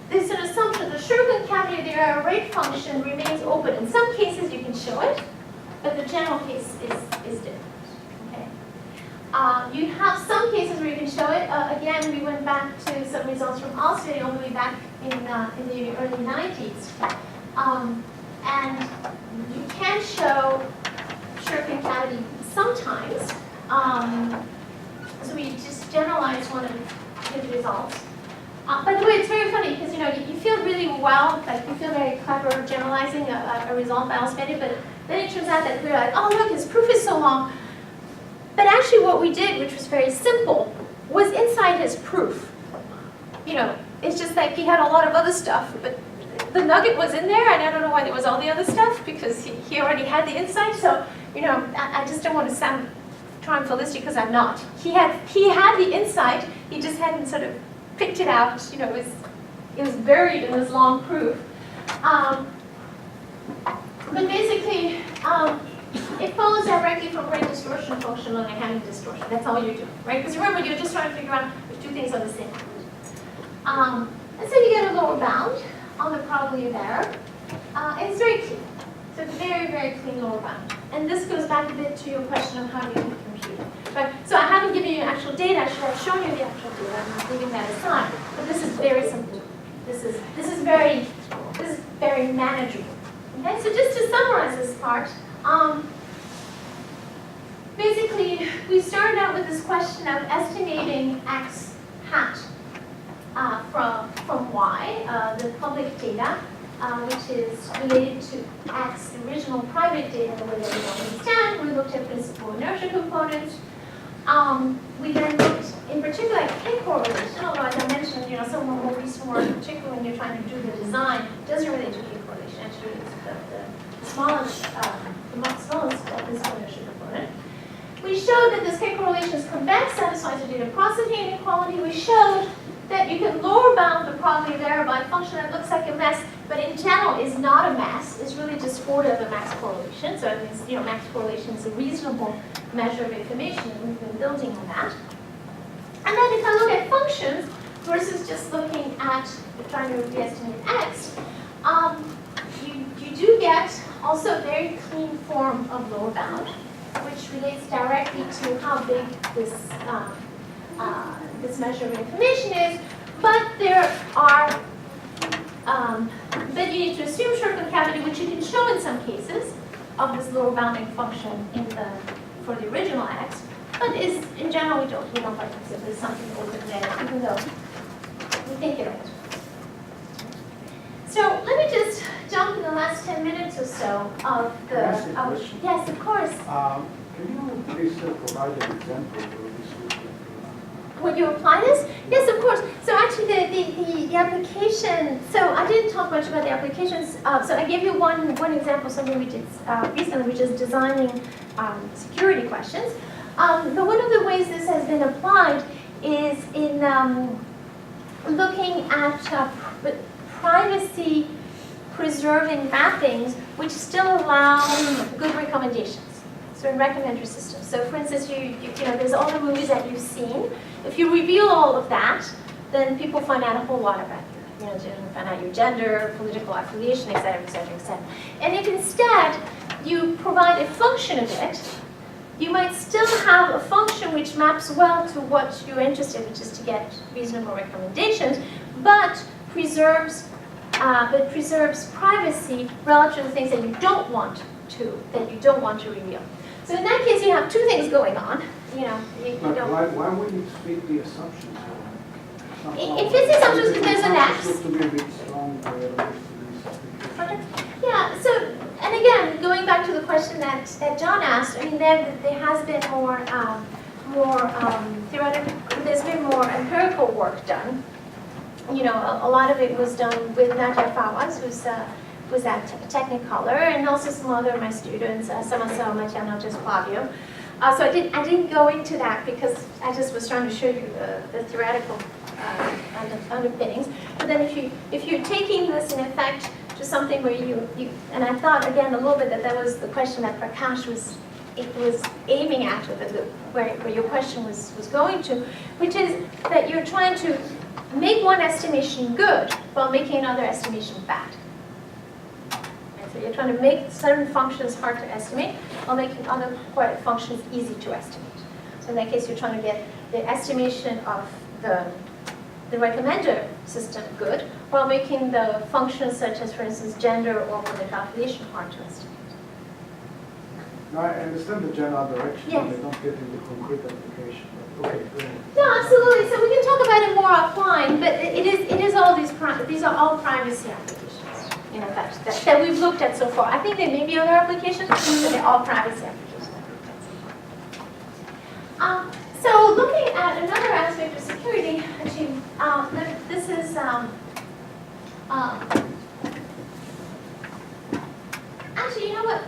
Speaker 1: there's an assumption the Shurkin cavity of the error rate function remains open. In some cases you can show it, but the general case is different. Okay. You have some cases where you can show it. Again, we went back to some results from Australia all the way back in the early 90s. And you can show Shurkin cavity sometimes. So we just generalize one of his results. By the way, it's very funny because you feel really well, like you feel very clever generalizing a result by Alsmedi, but then it turns out that we're like, oh look, his proof is so long. But actually what we did, which was very simple, was inside his proof. It's just like he had a lot of other stuff, but the nugget was in there, and I don't know why there was all the other stuff, because he already had the insight, so, I just don't want to sound triumphalistic because I'm not. He had the insight, he just hadn't sort of picked it out, it was buried in this long proof. But basically, it follows directly from rate-distortion function on a Hamming distortion. That's all you do, right? Because remember, you're just trying to figure out if two things are the same. And so you get a lower bound on the probability of error. And it's very clean. So it's a very, very clean lower bound. And this goes back a bit to your question of how you can compute it. Right? So I haven't given you actual data. I should have shown you the actual data. I'm leaving that aside. But this is very simple. This is very manageable. Okay? So just to summarize this part, basically we started out with this question of estimating x hat from y, the public data. which is related to X, the original private data, the way that we want to understand. We looked at principal inertia components. We then looked in particular at K-correlation, although as I mentioned, some of the more recent work, particularly when you're trying to do the design, doesn't relate to K-correlation. Actually, it's the smallest principal inertia component. We showed that this K-correlation is convex, satisfies the data processing inequality. We showed that you can lower bound the probability of error by a function that looks like a mess, but in general is not a mess. It's really just order of the max correlation. So it means, max correlation is a reasonable measure of information, and we've been building on that. And then if I look at functions versus just looking at trying to re-estimate X, you do get also a very clean form of lower bound, which relates directly to how big this this measure of information is, but there are, but you need to assume short concavity, which you can show in some cases of this lower bounding function for the original X, but is in general we don't like it. There's something over there, even though we think it is. So let me just jump in the last 10 minutes or so of the.
Speaker 3: Can I ask a question?
Speaker 1: Yes, of course.
Speaker 3: Can you please provide an example of this?
Speaker 1: Would you apply this? Yes, of course. So actually the application, so I didn't talk much about the applications. So I gave you one example, something we did recently, which is designing security questions. But one of the ways this has been applied is in looking at privacy preserving mappings which still allow good recommendations. So in recommender systems. So for instance, there's all the movies that you've seen. If you reveal all of that, then people find out a whole lot about you. Find out your gender, political affiliation, et cetera, et cetera, et cetera. And if instead you provide a function of it, you might still have a function which maps well to what you're interested in, which is to get reasonable recommendations, but preserves privacy relative to things that you don't want to reveal. So in that case, you have two things going on.
Speaker 3: Why wouldn't you fit the assumptions?
Speaker 1: It fits the assumptions because there's an X.
Speaker 3: To be a bit strong,
Speaker 1: yeah. So, and again, going back to the question that John asked, I mean, there has been more theoretical. There's been more empirical work done. A lot of it was done with Nadia Fawaz, who's at Technicolor, and also some other of my students, Samasao, Matiano, just Flavio. So I didn't go into that because I just was trying to show you the theoretical underpinnings. But then if you're taking this in effect to something where you and I thought again a little bit that was the question that Prakash was aiming at, where your question was going to, which is that you're trying to make one estimation good while making another estimation bad. So you're trying to make certain functions hard to estimate while making other functions easy to estimate. So in that case, you're trying to get the estimation of the recommender system good while making the functions such as, for instance, gender or political affiliation hard to estimate.
Speaker 3: No, I understand the general direction,
Speaker 1: yes.
Speaker 3: but I don't get into concrete application. Okay, go ahead.
Speaker 1: No, absolutely. So we can talk about it more offline, but it is all these are all privacy applications. That we've looked at so far. I think there may be other applications, but they're all privacy applications that we've looked at so far. So looking at another aspect of security, actually, this is actually, you know what?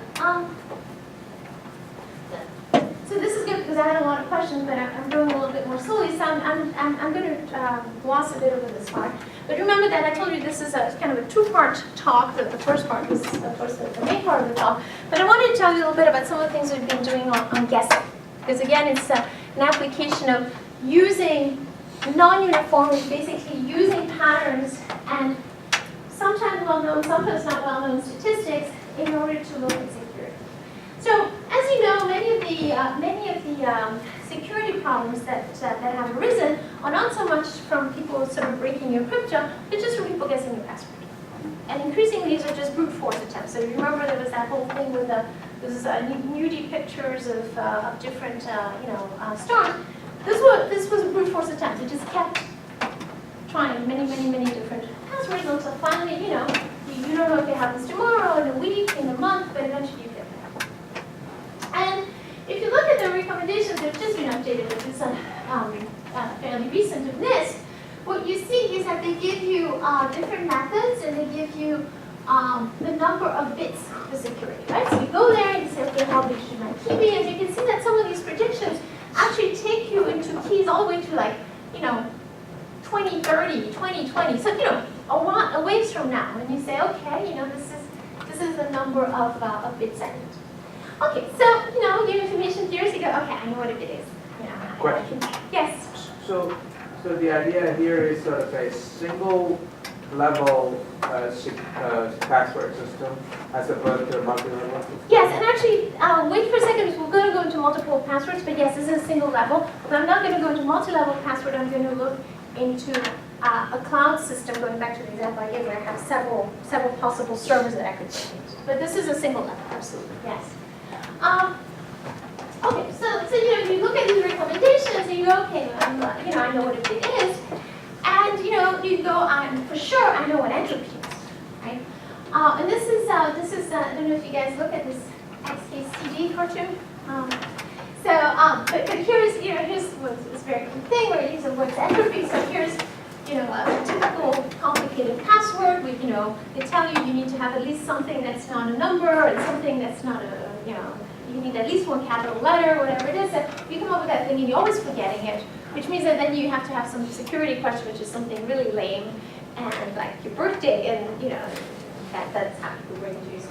Speaker 1: So this is good because I had a lot of questions, but I'm going a little bit more slowly. So I'm going to gloss a bit over this part. But remember that I told you this is a kind of a two-part talk. The first part was, of course, the main part of the talk. But I wanted to tell you a little bit about some of the things we've been doing on guessing. Because again, it's an application of using non-uniformity, basically using patterns and sometimes well-known, sometimes not well-known statistics in order to look at security. So, as you know, many of the security problems that have arisen are not so much from people sort of breaking your crypto, but just from people guessing your password. And increasingly, these are just brute force attempts. So you remember there was that whole thing with nudie pictures of different stars. This was a brute force attempt. It just kept trying many different passwords until finally, you don't know it happens tomorrow, in a week, in a month, but eventually you get there. And if you look at the recommendations, they've just been updated, which is fairly recent of this. What you see is that they give you different methods, and they give you the number of bits for security, right? So you go there and you say, okay, how big should my key be? And you can see that some of these predictions actually take you into keys all the way to like, 2030, 2020. So, a ways from now. And you say, okay, this is the number of bits I need. Okay, so, your information theorists, you go, okay, I know what a bit is.
Speaker 5: Question?
Speaker 1: Yes?
Speaker 5: So the idea here is sort of a single level password system as opposed to a multi-level system?
Speaker 1: Yes, and actually, wait for a second, we're going to go into multiple passwords, but yes, this is a single level. But I'm not going to go into multi-level password, I'm going to look into a cloud system, going back to the example I gave, where I have several possible servers that I could change. But this is a single level, absolutely, yes. Okay, so you look at these recommendations and you go, okay, I know what a bit is, and you go, for sure I know what entropy is, right? And this is I don't know if you guys look at this XKCD cartoon. But here's what's very good thing where it uses the word entropy. So here's a typical complicated password. They tell you need to have at least something that's not a number and something that's not you need at least one capital letter, whatever it is. And you come up with that thing and you're always forgetting it, which means that then you have to have some security question, which is something really lame, and like your birthday, and that's how people bring it to you.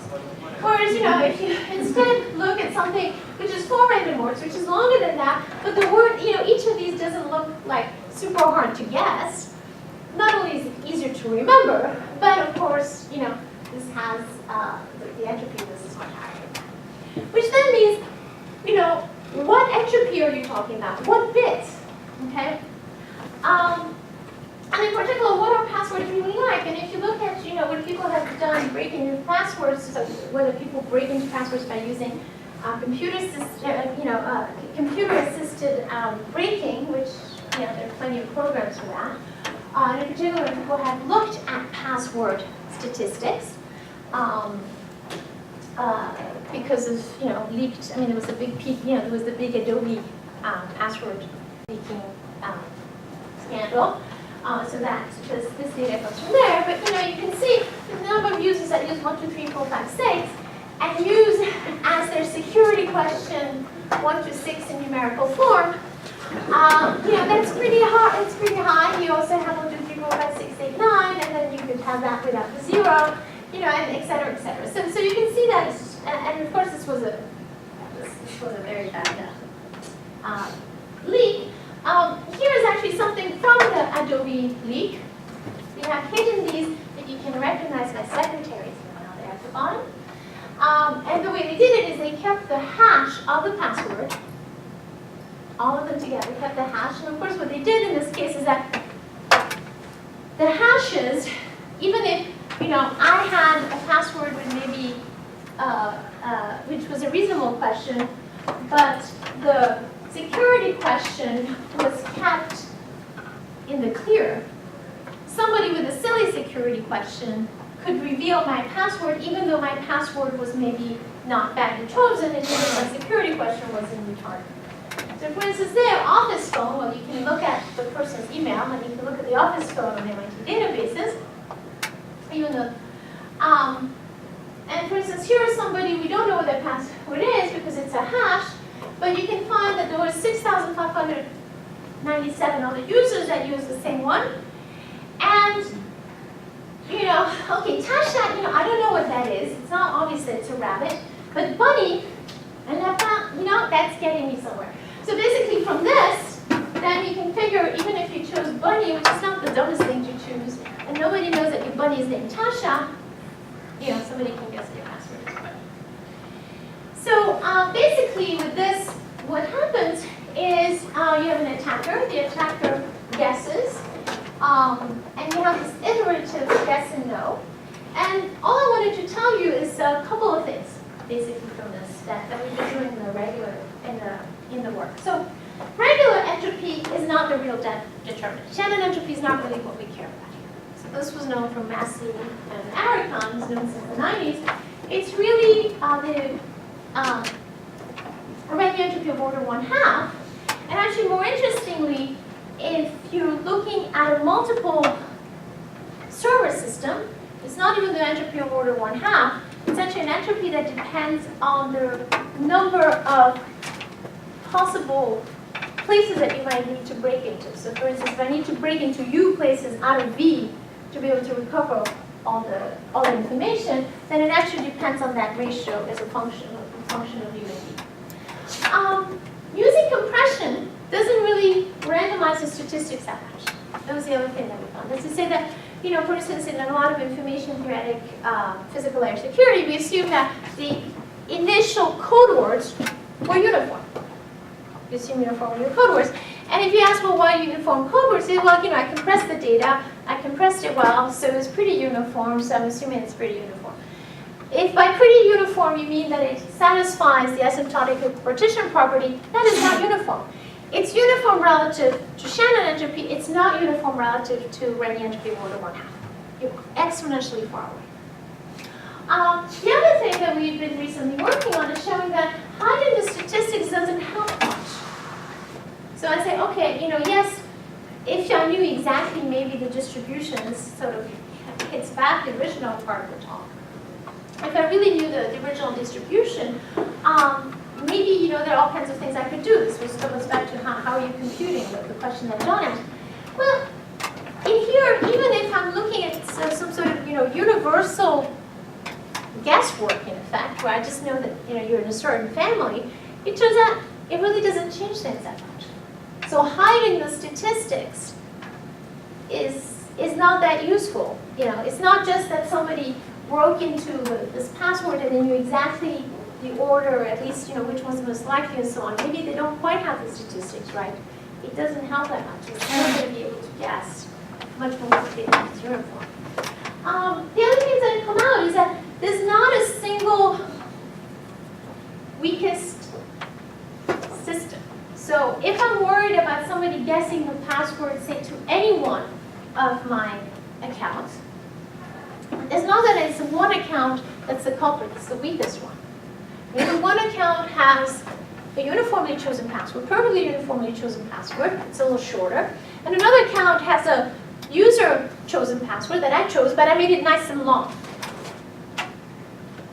Speaker 1: Whereas, if you instead look at something which is 4 random words, which is longer than that, but the word, each of these doesn't look like super hard to guess. Not only is it easier to remember, but of course, this has the entropy of this is much higher. Which then means, what entropy are you talking about? What bit? Okay? And in particular, what are passwords really like? And if you look at, what people have done breaking into passwords, so whether people break into passwords by using computer-assisted breaking, which there are plenty of programs for that. And in particular, people have looked at password statistics because of leaked. I mean, there was a big peak. There was the big Adobe password leaking scandal. So that's just this data comes from there. But you can see the number of users that use 1, 2, 3, 4, 5, 6 and use as their security question 1 to 6 in numerical form. That's pretty high. It's pretty high. You also have 1, 2, 3, 4, 5, 6, 8, 9, and then you could have that without the 0, and et cetera, et cetera. So you can see that, and of course this was a very bad leak. Here is actually something from the Adobe leak. We have hidden these that you can recognize by secretaries now there at the bottom. And the way they did it is they kept the hash of the password, all of them together, kept the hash. And of course what they did in this case is that the hashes, even if I had a password with maybe, which was a reasonable question, but the security question was kept in the clear. Somebody with a silly security question could reveal my password even though my password was maybe not badly chosen and even my security question was in retarded. So for instance there, office phone, well you can look at the person's email and you can look at the office phone on MIT databases, even though, and for instance here is somebody, we don't know what their password is because it's a hash, but you can find that there were 6,597 other users that use the same one. And, okay, Tasha, I don't know what that is. It's not obvious that it's a rabbit. But bunny, and I found, that's getting me somewhere. So basically from this, then you can figure, even if you chose bunny, which is not the dumbest thing to choose, and nobody knows that your bunny is named Tasha, somebody can guess your password is bunny. So basically with this, what happens is you have an attacker. The attacker guesses, and you have this iterative yes and no. And all I wanted to tell you is a couple of things, basically from this that we've been doing in the regular in the work. So regular entropy is not the real determinant. Shannon entropy is not really what we care about here. So this was known from Massey and Aricon, it's known since the 90s. It's really the Rate entropy of order 1/2. And actually, more interestingly, if you're looking at a multiple server system, it's not even the entropy of order 1/2. It's actually an entropy that depends on the number of possible places that you might need to break into. So for instance, if I need to break into U places out of V to be able to recover all the information, then it actually depends on that ratio as a function of U and V. Using compression doesn't really randomize the statistics that much. That was the other thing that we found. That's to say that, for instance, in a lot of information theoretic physical layer security, we assume that the initial code words were uniform. We assume uniform in your code words. And if you ask, well, why uniform code words? Well, I compressed the data, I compressed it well, so it's pretty uniform, so I'm assuming it's pretty uniform. If by pretty uniform you mean that it satisfies the asymptotic partition property, that is not uniform. It's uniform relative to Shannon entropy, it's not uniform relative to Renyi entropy of order 1/2. You're exponentially far away. The other thing that we've been recently working on is showing that hiding the statistics doesn't help much. So I say, okay, yes, if I knew exactly maybe the distributions sort of hits back the original part of the talk. If I really knew the original distribution, maybe, there are all kinds of things I could do. This goes back to how are you computing, the question that John asked. Well, in here, even if I'm looking at some sort of, universal guesswork, in effect, where I just know that, you're in a certain family, it turns out it really doesn't change things that much. So hiding the statistics is not that useful. It's not just that somebody broke into this password and they knew exactly the order, at least, which one's most likely and so on. Maybe they don't quite have the statistics right. It doesn't help that much. It's still going to be able to guess much more quickly than it's uniform. The other things that come out is that there's not a single weakest system. So if I'm worried about somebody guessing the password, say, to any one of my accounts, it's not that it's one account that's the culprit, it's the weakest one. Maybe one account has a uniformly chosen password, perfectly uniformly chosen password, it's a little shorter, and another account has a user chosen password that I chose, but I made it nice and long.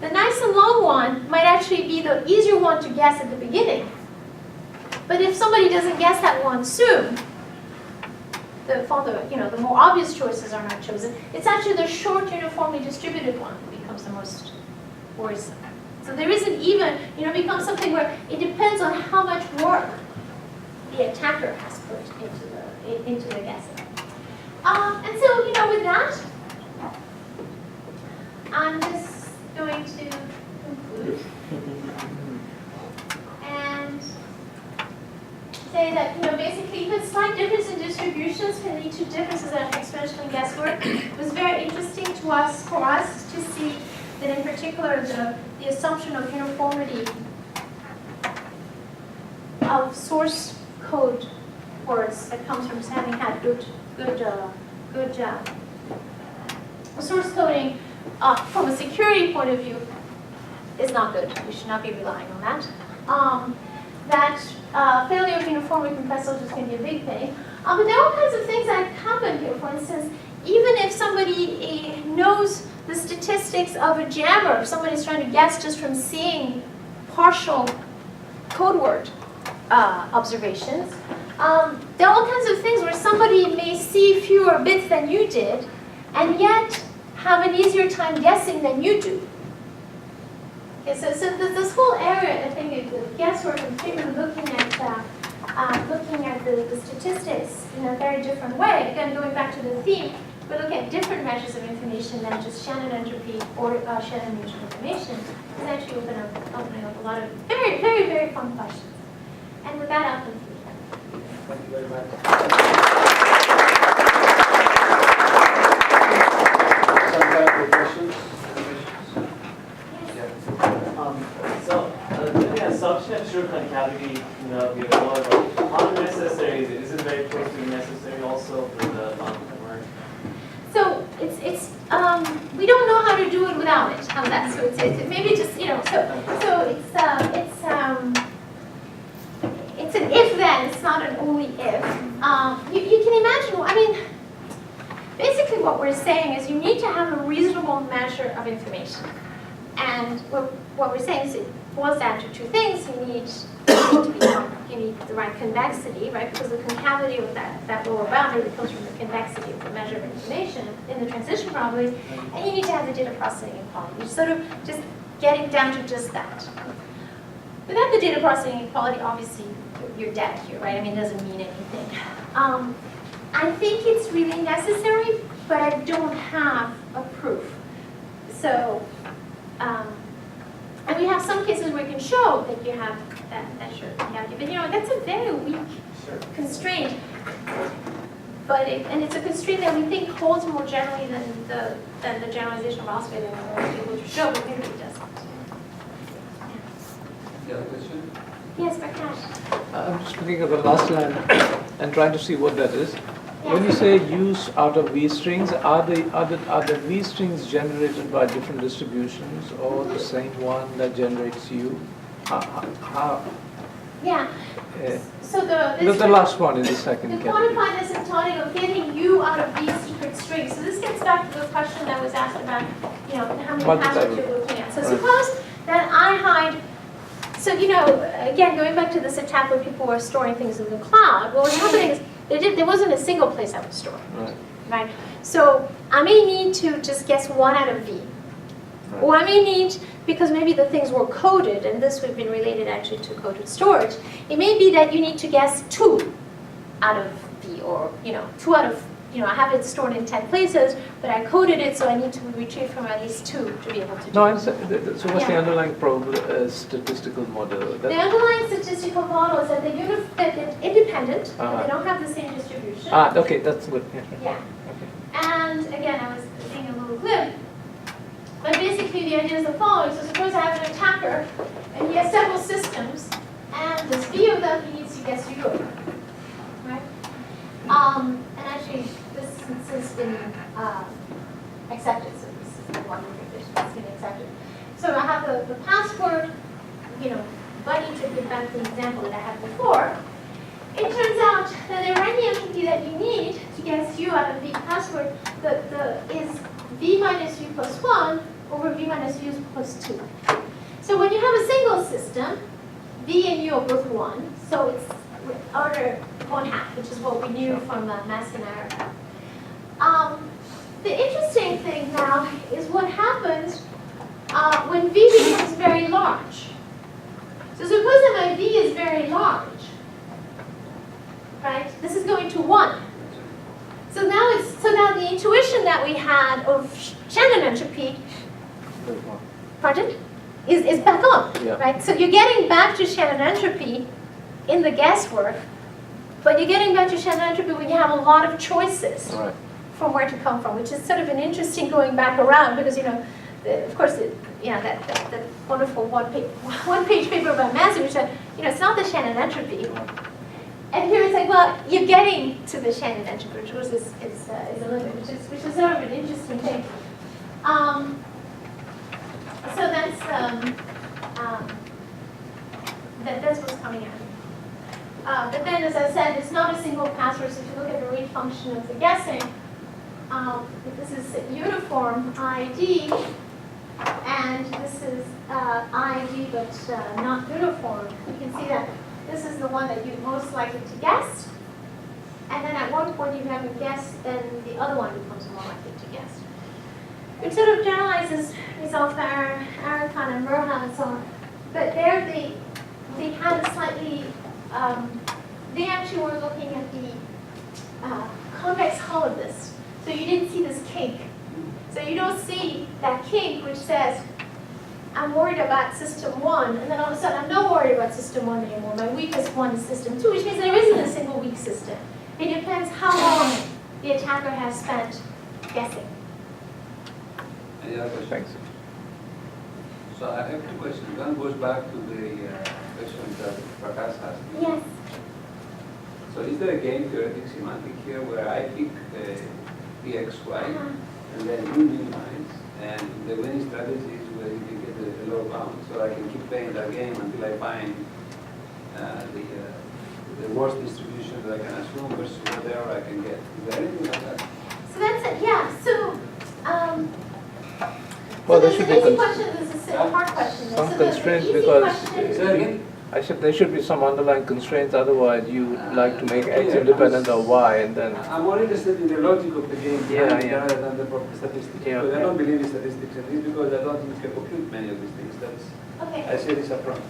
Speaker 1: The nice and long one might actually be the easier one to guess at the beginning. But if somebody doesn't guess that one soon, the more obvious choices are not chosen. It's actually the short, uniformly distributed one that becomes the most worrisome. So there isn't even, it becomes something where it depends on how much work the attacker has put into the guessing. And so, with that, I'm just going to conclude and say that, basically, even slight difference in distributions can lead to differences in exponential guesswork. It was very interesting for us to see that, in particular, the assumption of uniformity of source code words that comes from having had good source coding from a security point of view is not good. We should not be relying on that. That failure of uniformly compressed soldiers can be a big thing. But there are all kinds of things that happen here. For instance, even if somebody knows the statistics of a jammer, if somebody's trying to guess just from seeing partial code word observations, there are all kinds of things where somebody may see fewer bits than you did, and yet have an easier time guessing than you do. Okay, so this whole area, I think, the guesswork, and particularly looking at the statistics in a very different way. Again, going back to the theme, we look at different measures of information than just Shannon entropy or Shannon mutual information. It's actually opening up a lot of very, very, very fun questions. And with that, I'll conclude.
Speaker 2: Thank you very much. Some time for questions.
Speaker 6: Doing an assumption of true concavity, how necessary is it? Is it very close to necessary also for the non-convergent?
Speaker 1: So we don't know how to do it without it. How's that? So it's maybe just, so it's an if then, it's not an only if. You can imagine, I mean, basically what we're saying is you need to have a reasonable measure of information. And what we're saying is it boils down to two things. You need the right convexity, right? Because the concavity of that lower boundary comes from the convexity of the measure of information in the transition probabilities. And you need to have the data processing equality. You're sort of just getting down to just that. Without the data processing equality, obviously, you're dead here, right? I mean, it doesn't mean anything. I think it's really necessary, but I don't have a proof. So, and we have some cases where we can show that you have that measure. But that's a very weak constraint. But it's a constraint that we think holds more generally than the generalization of Oscar that we're able to show, but maybe it doesn't.
Speaker 2: You have a question?
Speaker 1: Yes, Prakash.
Speaker 4: I'm just looking at the last line and trying to see what that is.
Speaker 1: Yeah.
Speaker 4: When you say use out of V strings, are the V strings generated by different distributions or the same one that generates U? How?
Speaker 1: Yeah. So
Speaker 4: The last one is the second
Speaker 1: the
Speaker 4: category.
Speaker 1: quantified asymptotic of getting U out of these secret strings. So this gets back to the question that was asked about, how many passwords you're looking at. So suppose that I hide. So again, going back to this attack where people were storing things in the cloud. What was happening is there wasn't a single place I was storing. Right. So I may need to just guess one out of V. Right. Or I may need, because maybe the things were coded, and this would have been related actually to coded storage, it may be that you need to guess 2 out of V, or 2 out of, I have it stored in 10 places, but I coded it, so I need to retrieve from at least 2 to be able to do it.
Speaker 4: So what's the underlying statistical model?
Speaker 1: The underlying statistical model is that they're independent, but they don't have the same distribution.
Speaker 4: Okay, that's good.
Speaker 1: Yeah.
Speaker 4: Okay.
Speaker 1: And again, I was being a little glib, but basically the idea is the following. So suppose I have an attacker, and he has several systems, and this few of them he needs to guess U of them, right? And actually, this has been accepted, so this is the one condition that's been accepted. So I have the password, bunny to get back to the example that I had before. It turns out that the random entropy that you need to guess U out of V password is V minus U plus 1 over V minus U plus 2. So when you have a single system, V and U are both 1, so it's order 1/2, which is what we knew from mass and error. The interesting thing now is what happens when V becomes very large. So suppose that my V is very large, right? This is going to 1. So now the intuition that we had of Shannon entropy, pardon, is back on, right? So you're getting back to Shannon entropy in the guesswork, but you're getting back to Shannon entropy when you have a lot of choices from where to come from, which is sort of an interesting going back around because of course, that wonderful one-page paper about Massey, which said, it's not the Shannon entropy. And here it's like, well, you're getting to the Shannon entropy, which is a limit, which is sort of an interesting thing. So that's what's coming out. But then, as I said, it's not a single password. So if you look at the rate function of the guessing, this is uniform ID, and this is ID but not uniform. You can see that this is the one that you're most likely to guess. And then at one point you haven't guessed, then the other one becomes more likely to guess. It sort of generalizes results for Arakan and Merham and so on. But there they had a slightly, they actually were looking at the convex hull of this. So you didn't see this kink. So you don't see that kink which says, I'm worried about system 1, and then all of a sudden I'm not worried about system 1 anymore. My weakest one is system 2, which means there isn't a single weak system. It depends how long the attacker has spent guessing.
Speaker 2: Any other questions?
Speaker 4: Thanks.
Speaker 2: So I have 2 questions. One goes back to the question that Prakash asked.
Speaker 1: Yes.
Speaker 2: So is there a game theoretic semantic here where I pick PXY and then you minimize, and the winning strategy is where you can get a lower bound. So I can keep playing that game until I find the worst distribution that I can assume versus whatever I can get. Is there anything like that?
Speaker 1: So that's it, yeah. So,
Speaker 4: Well,
Speaker 1: so
Speaker 4: there should
Speaker 1: there's
Speaker 4: be
Speaker 1: an easy question, there's a hard question.
Speaker 4: some
Speaker 1: So the
Speaker 4: constraints
Speaker 1: easy
Speaker 4: because
Speaker 1: question-
Speaker 2: Say that again?
Speaker 4: I said there should be some underlying constraints, otherwise you like to make X independent of Y and then,
Speaker 2: I'm more interested in the logic of the game
Speaker 4: Yeah,
Speaker 2: behind it
Speaker 4: yeah.
Speaker 2: rather than the proper statistics.
Speaker 4: Yeah,
Speaker 2: Because I
Speaker 4: yeah.
Speaker 2: don't believe in statistics, at least because I don't think you can compute many of these things. That's,
Speaker 1: Okay.
Speaker 2: I say this up front.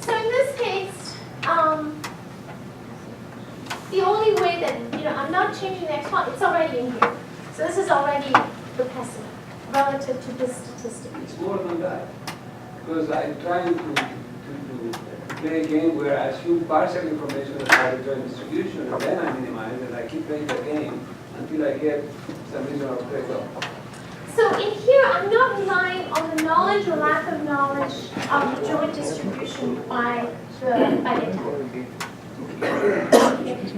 Speaker 1: So in this case, the only way that, I'm not changing the x1, it's already in here. So this is already the precedent relative to this statistic.
Speaker 2: It's more than that. Because I'm trying to play a game where I assume partial information about the joint distribution, and then I minimize, and I keep playing the game until I get some reasonable trade-off.
Speaker 1: So in here, I'm not relying on the knowledge or lack of knowledge of the joint distribution by the attacker.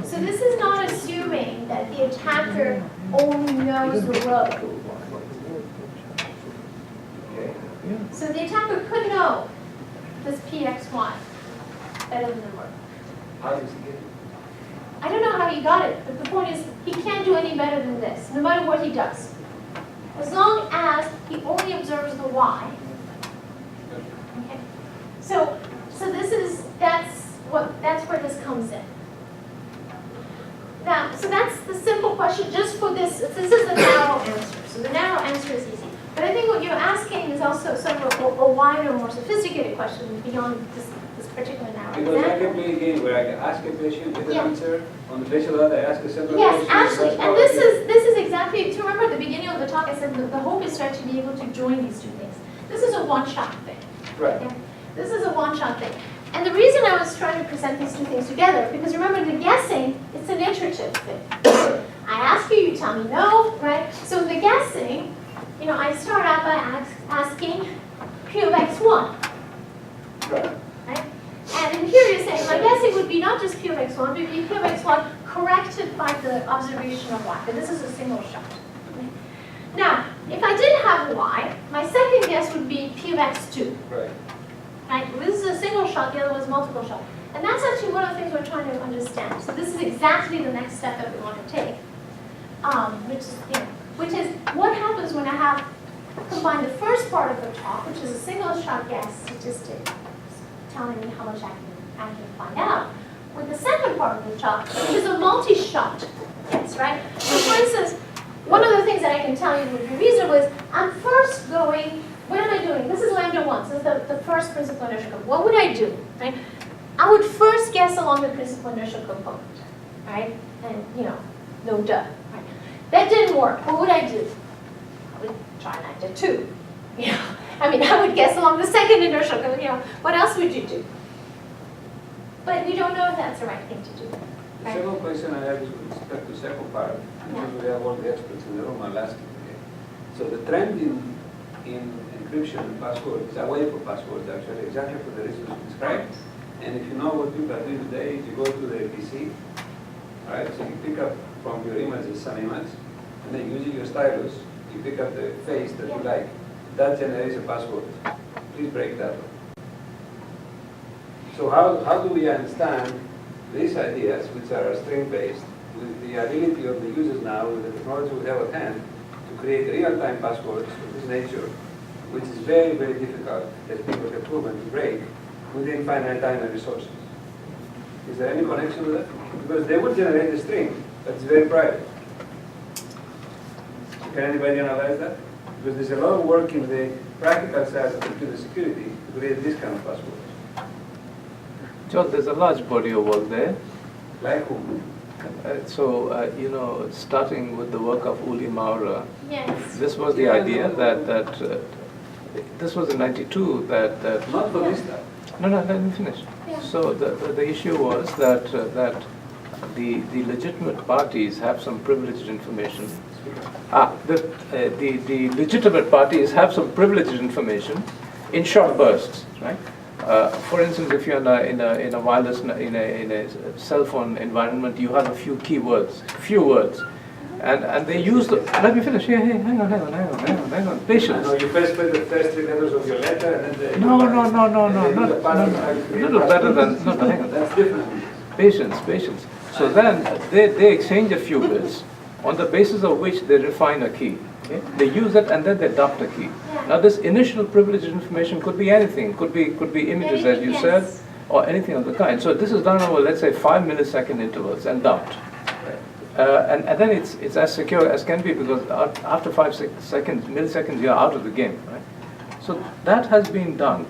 Speaker 1: So this is not assuming that the attacker only knows the row.
Speaker 2: Okay?
Speaker 1: So the attacker could know this pxy better than the row.
Speaker 2: How does he get it?
Speaker 1: I don't know how he got it, but the point is he can't do any better than this, no matter what he does. As long as he only observes the y. Okay. So that's where this comes in. Now, so that's the simple question just for this. This is the narrow answer. So the narrow answer is easy. But I think what you're asking is also sort of a wider, more sophisticated question beyond this particular narrow
Speaker 2: Because I can
Speaker 1: example.
Speaker 2: play a game where I can ask a question, get an
Speaker 1: Yeah.
Speaker 2: answer, on the basis of that I ask a separate
Speaker 1: Yes,
Speaker 2: question.
Speaker 1: actually,
Speaker 2: that's
Speaker 1: and
Speaker 2: how
Speaker 1: this
Speaker 2: I get-
Speaker 1: is exactly, do you remember at the beginning of the talk I said the hope is to actually be able to join these two things. This is a one-shot thing.
Speaker 2: Right.
Speaker 1: Okay? This is a one-shot thing. And the reason I was trying to present these two things together, because remember the guessing, it's an iterative thing. I ask you, you tell me no, right? So in the guessing, I start out by asking P of x1,
Speaker 2: Right.
Speaker 1: right? And in here you're saying my guessing would be not just P of x1, but it would be P of x1 corrected by the observation of y. But this is a single shot. Okay? Now, if I did have y, my second guess would be P of x2.
Speaker 2: Right.
Speaker 1: Right? This is a single shot, the other was multiple shot. And that's actually one of the things we're trying to understand. So this is exactly the next step that we want to take, which is what happens when I have combined the first part of the talk, which is a single shot guess statistic, telling me how much I can find out, with the second part of the talk, which is a multi-shot guess, right? So for instance, one of the things that I can tell you would be reasonable is I'm first going, what am I doing? This is lambda 1, so this is the first principal inertial component. What would I do? Right? I would first guess along the principal inertial component, right? And, no duh. Right? That didn't work. What would I do? I would try lambda 2. I would guess along the second inertial component. What else would you do? But we don't know if that's the right thing to do.
Speaker 2: The
Speaker 1: Right?
Speaker 2: second question I have is with respect to the second part, because we have all the experts in the room, I'll ask you. Okay? So the trend in encryption and password is away from passwords, actually, exactly for the reasons you described. And if you know what people are doing today, if you go to the PC, right, so you pick up from your images some image, and then using your stylus, you pick up the face that you like. That generates a password. Please break that one. So how do we understand these ideas, which are string-based, with the ability of the users now, with the technology we have at hand, to create real-time passwords of this nature, which is very, very difficult, as people have proven, to break within finite time and resources? Is there any connection with that? Because they will generate a string, but it's very private. Can anybody analyze that? Because there's a lot of work in the practical side of computer security to create this kind of passwords.
Speaker 4: John, there's a large body of work there.
Speaker 2: Like whom?
Speaker 4: Starting with the work of Uli Maurer,
Speaker 1: Yes.
Speaker 4: this was the idea that this was in '92 that
Speaker 2: Not for this stuff.
Speaker 4: no, let me finish.
Speaker 1: Yeah.
Speaker 4: So the issue was that the legitimate parties have some privileged information. The legitimate parties have some privileged information in short bursts, right? For instance, if you're in a wireless in a cell phone environment, you have a few keywords, few words, And they use the, let me finish here, hey, hang on, patience.
Speaker 3: No, you first put the first three letters of your letter and then the...
Speaker 4: No, little better than, no, hang on.
Speaker 3: That's different.
Speaker 4: Patience. So then they exchange a few bits on the basis of which they refine a key. Okay? They use it and then they dump the key.
Speaker 1: Yeah.
Speaker 4: Now this initial privileged information could be anything, could be images as you said,
Speaker 1: Yes.
Speaker 4: or anything of the kind. So this is done over, let's say, 5 millisecond intervals and dumped. And then it's as secure as can be, because after 5 milliseconds, you're out of the game, right? So that has been done.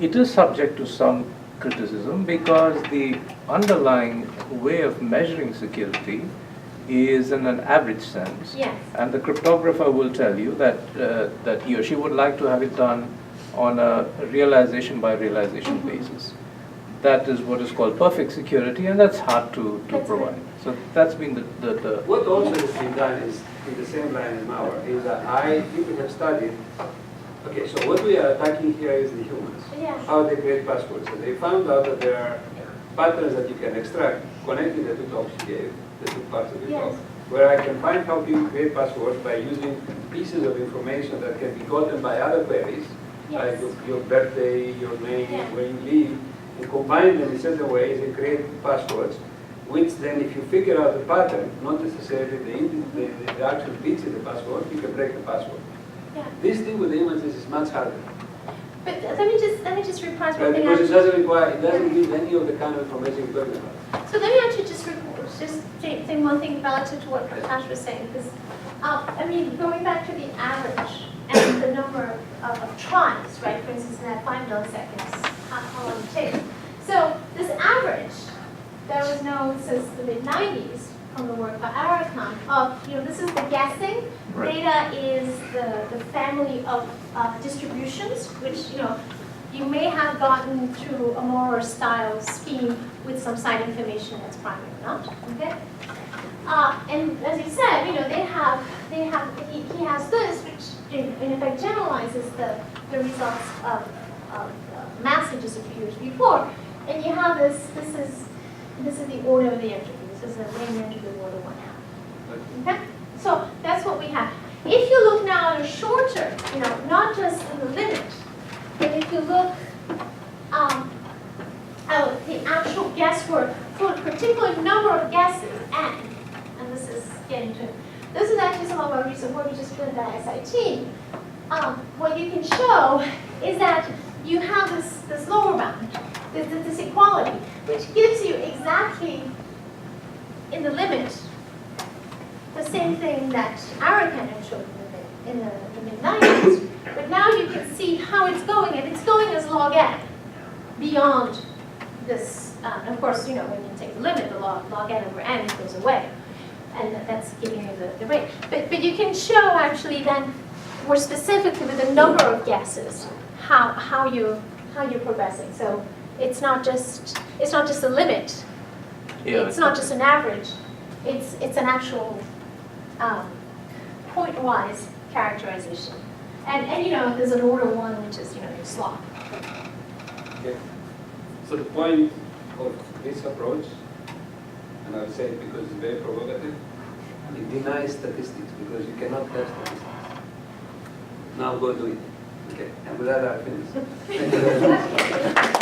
Speaker 4: It is subject to some criticism because the underlying way of measuring security is in an average sense.
Speaker 1: Yes.
Speaker 4: And the cryptographer will tell you that he or she would like to have it done on a realization by realization basis. That is what is called perfect security, and that's hard to
Speaker 1: That's
Speaker 4: provide.
Speaker 1: right.
Speaker 4: So that's been the
Speaker 3: What also has been done is, in the same line as Mauer, is that people have studied, okay, so what we are attacking here is the humans,
Speaker 1: Yeah.
Speaker 3: how they create passwords. And they found out that there are patterns that you can extract, connecting the two talks you gave, the two parts of the
Speaker 1: Yes.
Speaker 3: talk, where I can find how people create passwords by using pieces of information that can be gotten by other queries, like
Speaker 1: Yes.
Speaker 3: your birthday, your name,
Speaker 1: Yeah.
Speaker 3: where you live, and combine them in certain ways and create passwords, which then if you figure out the pattern, not necessarily the actual bits in the password, you can break the password.
Speaker 1: Yeah.
Speaker 3: This thing with the images is much harder.
Speaker 1: But let me just reprise one
Speaker 3: Right?
Speaker 1: thing.
Speaker 3: Because it doesn't give any of the kind of information you're talking about.
Speaker 1: So let me actually just say one thing relative to what Prakash was saying, because I mean, going back to the average and the number of tries, right? For instance, in that 5 milliseconds, how long it takes. So this average that was known since the mid-90s from the work by Arakan of, this is the guessing.
Speaker 4: Right.
Speaker 1: Data is the family of distributions, which, you may have gotten through a more style scheme with some side information that's primary or not, okay? And as you said, he has this, which in effect generalizes the results of messages a few years before. And you have this is the order of the entropy. This is the main entropy order 1/2. Okay? So that's what we have. If you look now at a shorter, not just in the limit, but if you look at the actual guesswork for a particular number of guesses, and this is getting to, this is actually some of our recent work we just did at SIT. What you can show is that you have this lower bound, this equality, which gives you exactly in the limit the same thing that Arakan had showed in the mid-90s. But now you can see how it's going, and it's going as log n beyond this. Of course, when you take the limit, the log n over n goes away, and that's giving you the rate. But you can show actually then more specifically with the number of guesses how you're progressing. So it's not just a limit.
Speaker 4: Yeah,
Speaker 1: It's not just an average. It's an actual point-wise characterization. And there's an order 1, which is your slop.
Speaker 3: Okay. So the point of this approach, and I'll say it because it's very provocative, it denies statistics because you cannot have statistics. Now go do it. Okay, and with that I finish. Thank you very much.